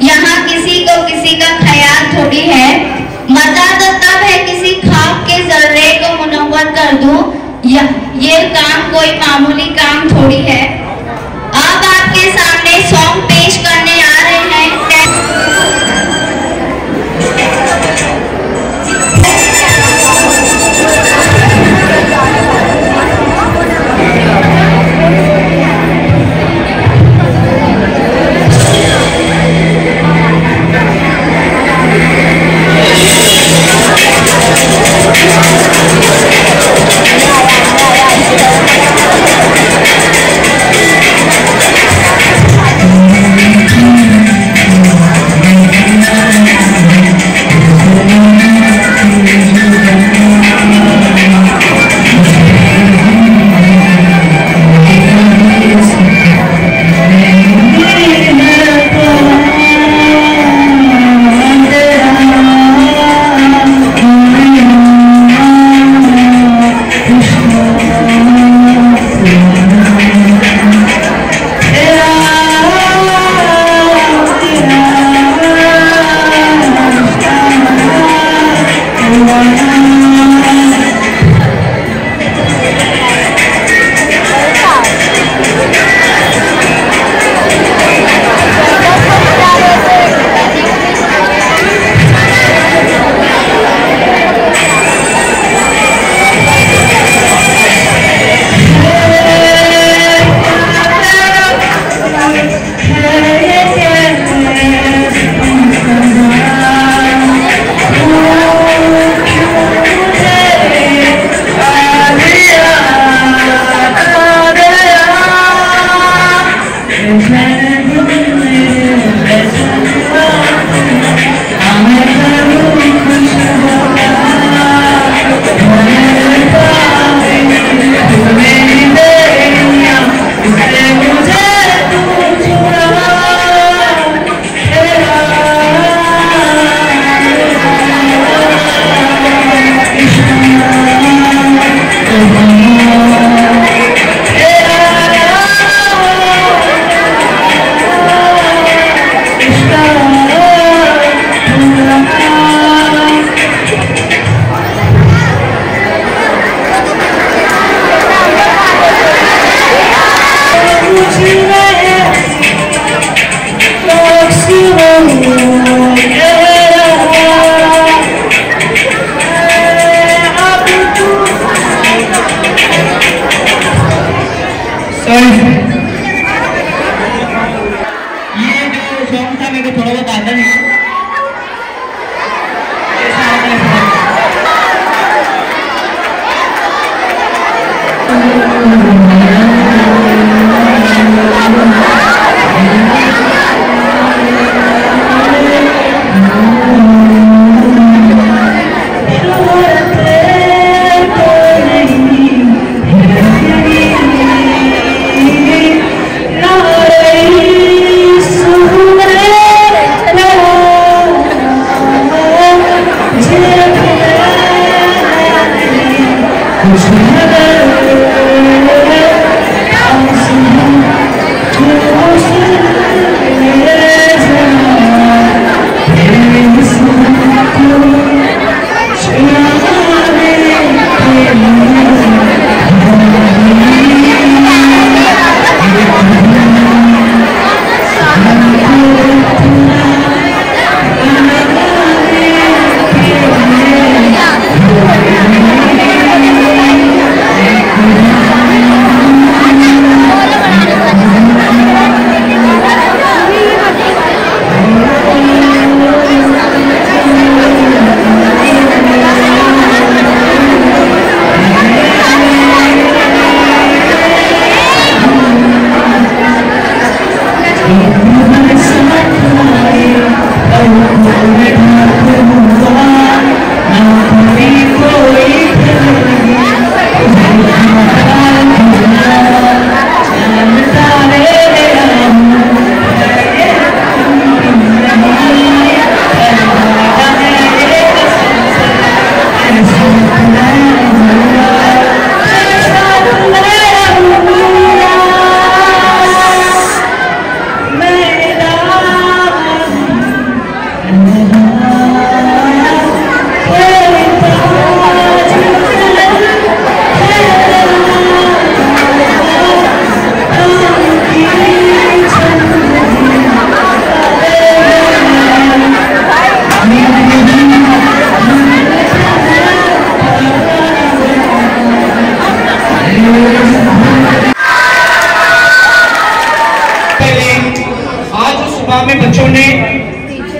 यहाँ किसी को किसी का ख्याल थोड़ी है। मजा तो तब है किसी ख्वाब के जर्रे को मुनव्वर कर दूं। ये काम कोई मामूली काम थोड़ी है। अब आपके सामने सॉन्ग पेश करने आ रहे हैं।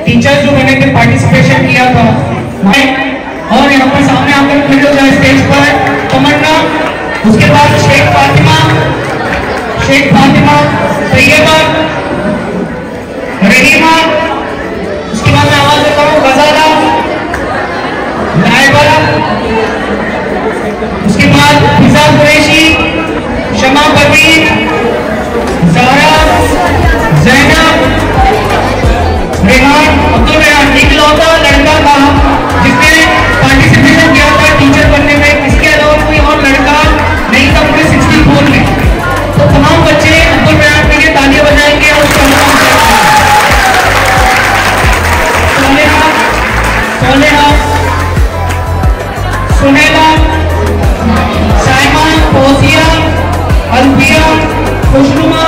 टीचर्स जो बने थे पार्टिसिपेशन किया था और यहाँ पर सामने आकर खड़े हो जाए स्टेज पर तमन्ना, उसके बाद शेख फातिमा तैयबा रहीमा, उसके बाद मैं आवाज देता हूँ गजाला लाइबा, उसके बाद फिजा कुरैशी, शमा परवीन, ज़हरा, ज़ैनब, रेहान, अब्दुल रेहान इकलौता लड़का था जिसने पार्टिसिपेशन किया था टीचर बनने में। इसके अलावा कोई और लड़का नहीं था पूरे 64 में। तो तमाम बच्चे अब्दुल रेहान के लिए तालियां बजाएंगे और उसका सुनैला, साइमा, फौजिया, अल्फिया, खुशनुमा,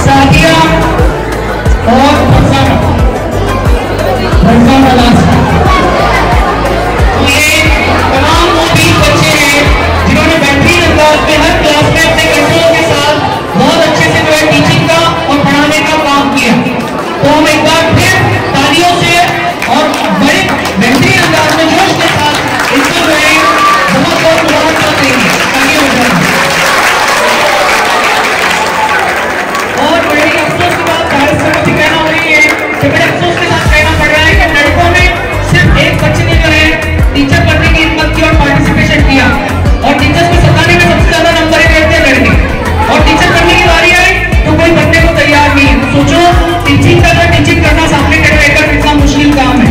सादिया और तो ये तमाम वो 20 बच्चे हैं जिन्होंने बेहतरीन अंदाज में हर क्लास में अपने कंट्रोल के साथ बहुत अच्छे से जो है टीचिंग का और पढ़ाने का काम किया। तो हम एक बार फिर तालियों से और बड़े बेहतरीन अंदाज में जोश के साथ इनको जो है बहुत बहुत मुबारकबाद देंगे। तालियां बजाएंगे और तो बड़े अफसोस के साथ कहना पड़ रहा है कि लड़कों में सिर्फ एक बच्चे ने जो है टीचर बनने की हिम्मत की और पार्टिसिपेशन किया, और टीचर्स को सताने में सबसे ज्यादा नंबर देते हैं लड़के, और टीचर बनने की बारी आई तो कोई बनने को तैयार नहीं है। सोचो टीचिंग करना सामने खड़े रहकर कितना मुश्किल काम है।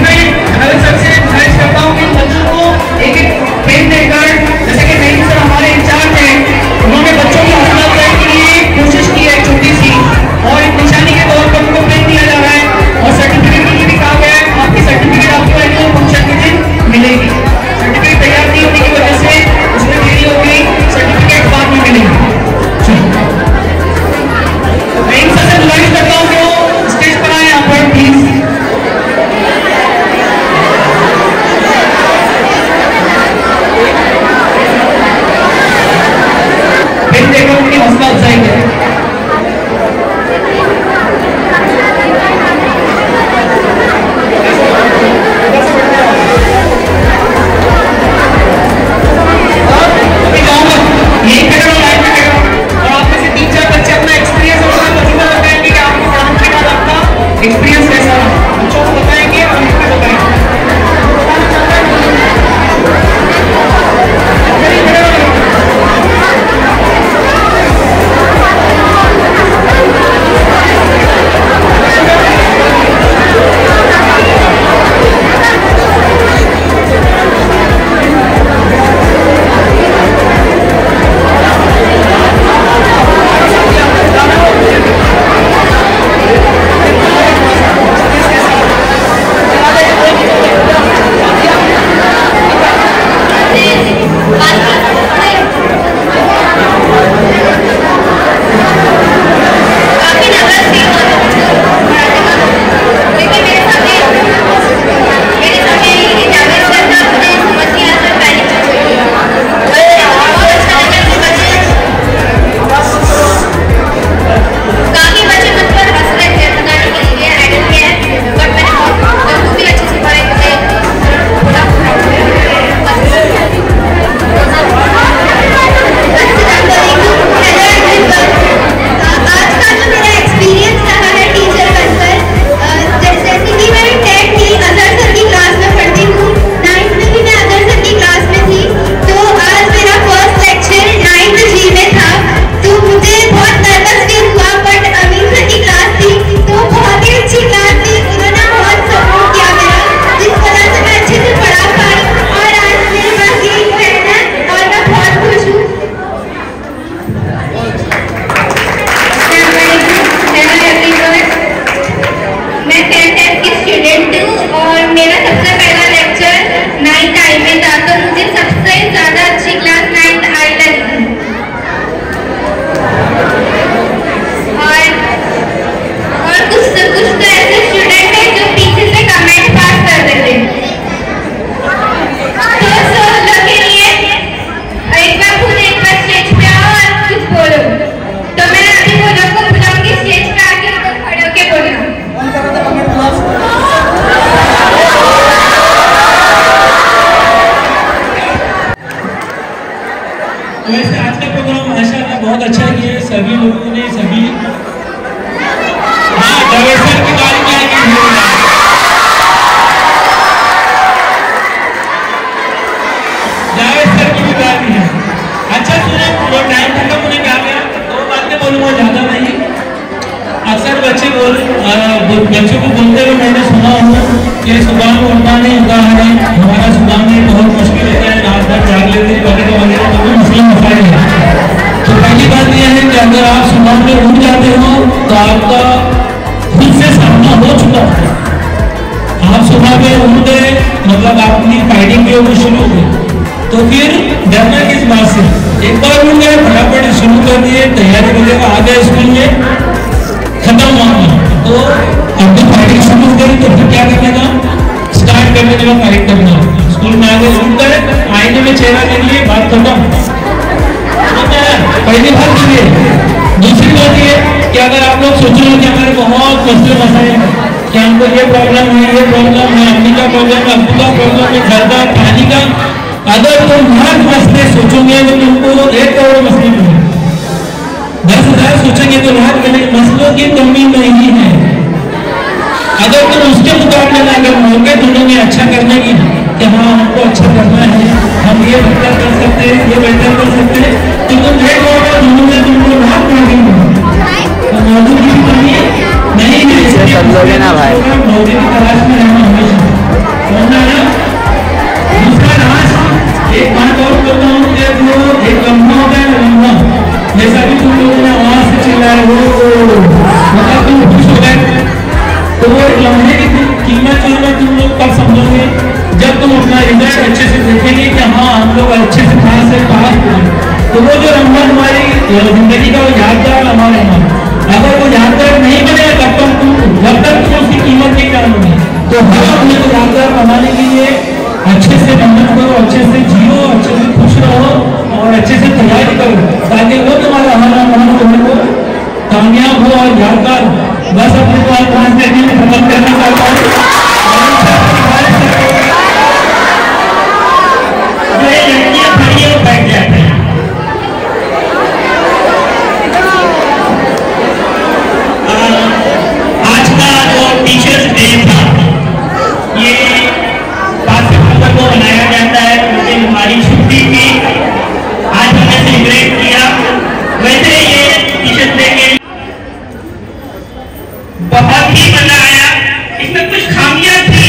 मैं सबसे गुजारिश करता हूँ कि बच्चों को एक एक पेन देकर, जैसे कि नहीं सर हमारे इंचार्ज हैं, उन्होंने बच्चों की हौसला अफजाई के लिए कोशिश की है छोटी सी, और एक निशानी के तौर पर उनको पेन दिया जा रहा है, और सर्टिफिकेट के लिए भी कहा गया है आपकी सर्टिफिकेट आपको एनुअल फंक्शन के दिन मिलेगी। सर्टिफिकेट तैयार नहीं होने की वजह से उसमें देरी हो गई, सर्टिफिकेट बाद में मिलेगी। मैं इन सबसे गुजारिश करता हूँ कि वो स्टेज पर आए यहाँ पर प्लीज। पेन देकर उनकी हौसला अफजाई करें। एक्सपीरियंस कैसा रहा बच्चों को बताएंगे और इसमें बताएंगे। वैसे आज का प्रोग्राम माशाल्लाह बहुत अच्छा किया है सभी लोगों ने, सभी हाँ जावेद सर की तारीफ आएगी, जावेद सर की भी तारीफ है। अच्छा सुनो, वो टाइम खत्म होने का गया, दो बातें बोलूँगा ज़्यादा नहीं। अक्सर बच्चे बच्चों को बोलते हुए मैंने सुना हूँ कि सुबह में उठना नहीं होता है, हमारा सुबह में बहुत मुश्किल होता है, रात भर जाग लेते हैं वगैरह वगैरह, तो वो मुस्लिम मसाइल है। तो पहली बात यह है कि अगर आप सुबह में उठ जाते हो तो आपका खुद से सामना हो चुका है। आप सुबह में उठ गए मतलब आपकी फाइटिंग की वो शुरू हो गई, तो फिर डरना किस बात से, एक बार उठ गए फटाफट शुरू कर दिए, तैयारी वगैरह आ गए स्कूल में, खत्म मामला। तो अब तो फाइटिंग शुरू हो गई तो फिर क्या करने का, स्टार्ट करने के बाद फाइट करना। स्कूल में आगे उठ गए, आईने में चेहरा ले लिए, बात खत्म। पहली बात ये। दूसरी बात ये कि अगर आप लोग सोच रहे हो कि हमारे बहुत मसले मसाइल हैं, कि हमको ये प्रॉब्लम है, ये प्रॉब्लम है, अम्मी का प्रॉब्लम है, अब्बू का प्रॉब्लम है, घर का, पानी का, अगर तुम लाख मसले सोचोगे तो तुमको 1 करोड़ मसले मिलेंगे। 10,000 सोचेंगे तो लाख मिलेंगे। मसलों की कमी नहीं है, अगर तुम उसके मुकाबले में अगर मौके ढूंढोगे अच्छा करने की कि हाँ हमको अच्छा करना है, हम ये बेहतर कर सकते हैं, ये बेहतर कर सकते हैं, तो तुम एक मौका ढूंढोगे तुमको बहुत मौके तो मौजूद की कमी नहीं है। सब लोग है ना भाई, मौके की तलाश में रहना हमेशा। दूसरा राज एक बात और करता हूँ कि वो एक लम्हा होता है, लम्हा जैसा भी तुम लोगों ने आवाज से चिल्लाए वो मतलब तुम खुश हो गए, तो वो एक लम्हे की कीमत जो है तुम लोग कब समझोगे जब तुम अपना रिजल्ट अच्छे से देखेंगे कि हाँ हम लोग अच्छे से पास है, पास हुए, तो वो जो लम्हा हमारी जिंदगी का वो यादगार लम्हा रहना। अगर वो यादगार नहीं बनेगा जब तक तुम उसकी कीमत नहीं जानोगे, तो हर अपने को यादगार बनाने के लिए अच्छे से मेहनत करो, अच्छे से जियो, अच्छे से खुश रहो और अच्छे से तैयारी करो ताकि वो तुम्हारा हमारा को कामयाब हो और यादगार। बस अपने को आप 5 दिन में खत्म करना चाहता हूँ। लड़कियां खड़ी हो बैठ जाते हैं। आज का जो टीचर्स डे था ये 5 सितंबर को मनाया जाता है, उस दिन हमारी छुट्टी थी, आज हमने सेलिब्रेट किया। वैसे ये टीचर्स डे के बहुत ही मजा आया, इसमें कुछ खामियां थी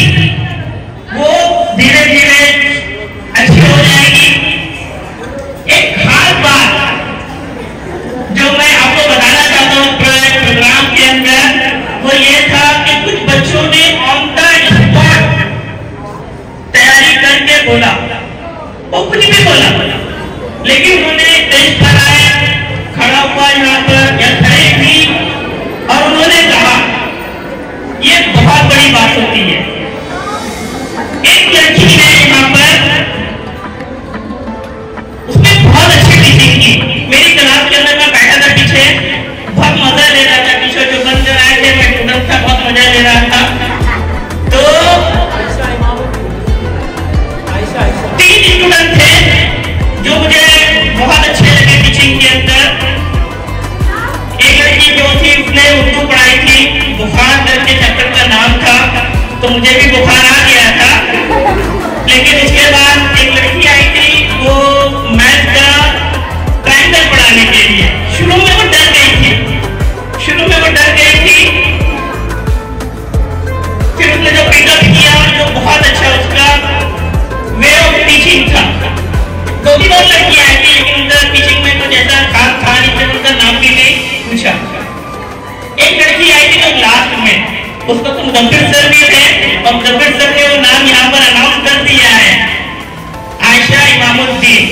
वो धीरे धीरे अच्छी हो जाएगी। एक खास बात जो मैं आपको बताना चाहता हूँ प्रोग्राम के अंदर वो ये था कि कुछ बच्चों ने ऑन द स्पॉट तैयारी करके बोला, वो कुछ भी बोला, लेकिन उन्होंने स्टेज पर आए, खड़ा हुआ यहाँ पर या खड़े भी और उन्होंने कहा, ये बहुत बड़ी बात होती है। एक लड़की ने यहाँ पर उसने बहुत अच्छी टीचिंग की। मेरी क्लास के अंदर मैं बैठा था पीछे, बहुत मजा ले रहा था, पीछे जो बंद आए थे मैं स्टूडेंट था, बहुत मजा ले रहा था। तो 3 स्टूडेंट थे जो मुझे बहुत अच्छे लगे टीचिंग के अंदर। एक लड़की जो थी उसने उर्दू पढ़ाई थी, बुखार दर्द के चैप्टर का नाम था, तो मुझे भी बुखार आ गया था। लेकिन उसके बाद एक लड़की आई थी वो मैथ का ट्रायंगल पढ़ाने के लिए। शुरू में वो डर गई थी, फिर उसने जो पिकअप किया जो बहुत अच्छा उसका वे ऑफ टीचिंग था। 2 लड़कियां आई थी लेकिन उनका टीचिंग में कुछ ऐसा खास था नहीं, फिर उनका नाम भी नहीं पूछा। एक लड़की आई थी जो लास्ट में, उसको तो मुदब्बिर सर भी थे और मुदब्बिर सर ने वो नाम यहाँ पर अनाउंस कर दिया है, आयशा इमामुद्दीन।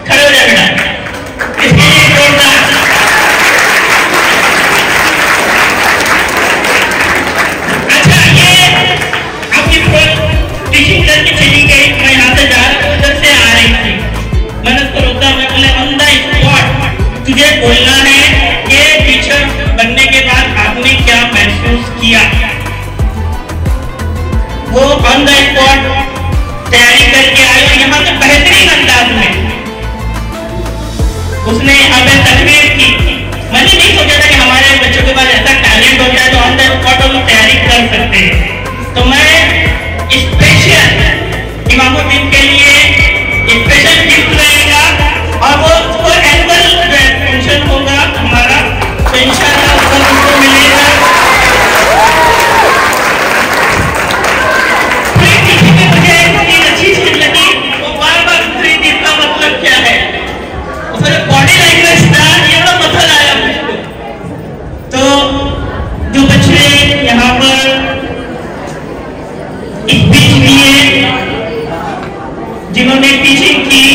खड़े हो जाए बेटा, इसके लिए जोरदार। अच्छा ये आपकी टीचिंग करके चली गई, मैं यहाँ से जा रहा हूँ, उधर से आ रही थी, मैंने उसको रोका, मैं बोले ऑन द स्पॉट तुझे बोलना है कि टीचर बनने के बाद आपने क्या महसूस किया। वो ऑन द स्पॉट तैयारी करके आई और यहाँ से बेहतरीन अंदाज में उसने हमें तस्वीर की। मैंने नहीं सोचा था कि हमारे बच्चों के पास ऐसा टैलेंट हो जाए तो ऑन द स्पॉट हम तैयारी कर सकते हैं। तो मैं स्पेशल इमामुद्दीन के लिए स्पेशल गिफ्ट रहेगा और वो एनुअल फंक्शन होगा हमारा, तो इंशाल्लाह उसको मिलेगा। मुझे एक अच्छी चीज लगी, वो बार-बार स्त्री का मतलब क्या है, उसका बॉडी लैंग्वेज था, ये बड़ा मजा आया मुझको। तो जो बच्चे यहाँ पर स्पीच दिए, जिन्होंने टीचिंग की,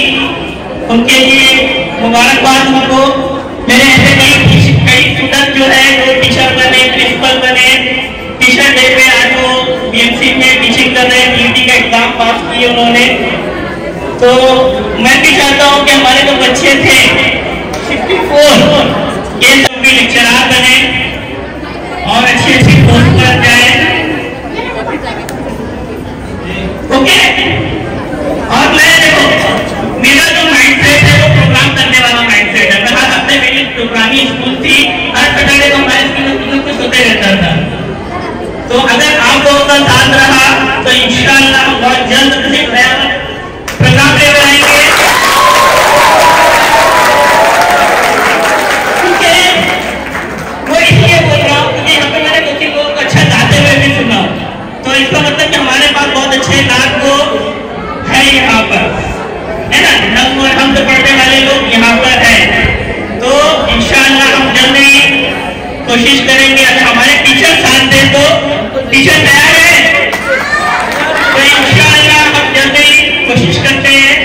उनके लिए मुबारकबाद उनको। मेरे ऐसे कई स्टूडेंट जो है वो टीचर बने, प्रिंसिपल बने, टीचर डे पे आज वो बीएमसी में टीचिंग कर रहे हैं, टीटी का एग्जाम पास किए उन्होंने। तो मैं भी चाहता हूँ कि हमारे जो बच्चे थे 64 ये सब भी लेक्चरार बने और अच्छी पोस्ट पर जाए। ओके, और मैं देखो मेरा जो माइंडसेट है वो प्रोग्राम करने वाला माइंडसेट है। मैं हर हफ्ते मेरी पुरानी स्कूल थी, हर सैटरडे को हमारे स्कूल में कुछ होते रहता था। तो अगर इसका मतलब कि हमारे पास बहुत अच्छे नात को है यहाँ पर, है ना, नज्म और हमद पढ़ने वाले लोग यहाँ पर हैं। तो इंशाअल्लाह हम जल्दी कोशिश करेंगे, अगर हमारे टीचर साथ दें तो टीचर तैयार है, तो इंशाअल्लाह हम जल्दी कोशिश करते हैं।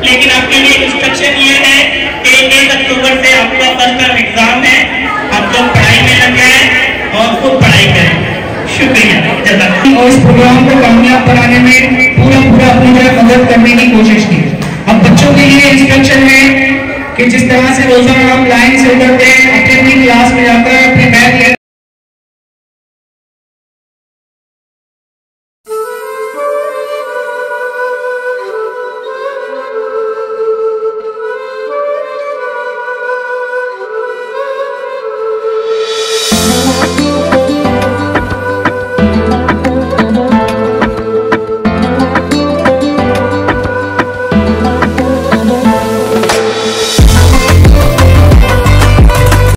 लेकिन आपके लिए इंस्ट्रक्शन ये है कि 1 अक्टूबर से आपका फर्स्ट टर्म एग्जाम है, आप लोग पढ़ाई में लग जाए और खूब पढ़ाई करें। शुक्रिया। और इस प्रोग्राम को कामयाब बनाने में पूरा अपनी तरफ मदद करने की कोशिश की। अब बच्चों के लिए इंस्ट्रक्शन है कि जिस तरह से रोजाना हम लाइन से करते हैं, अपनी क्लास में जाकर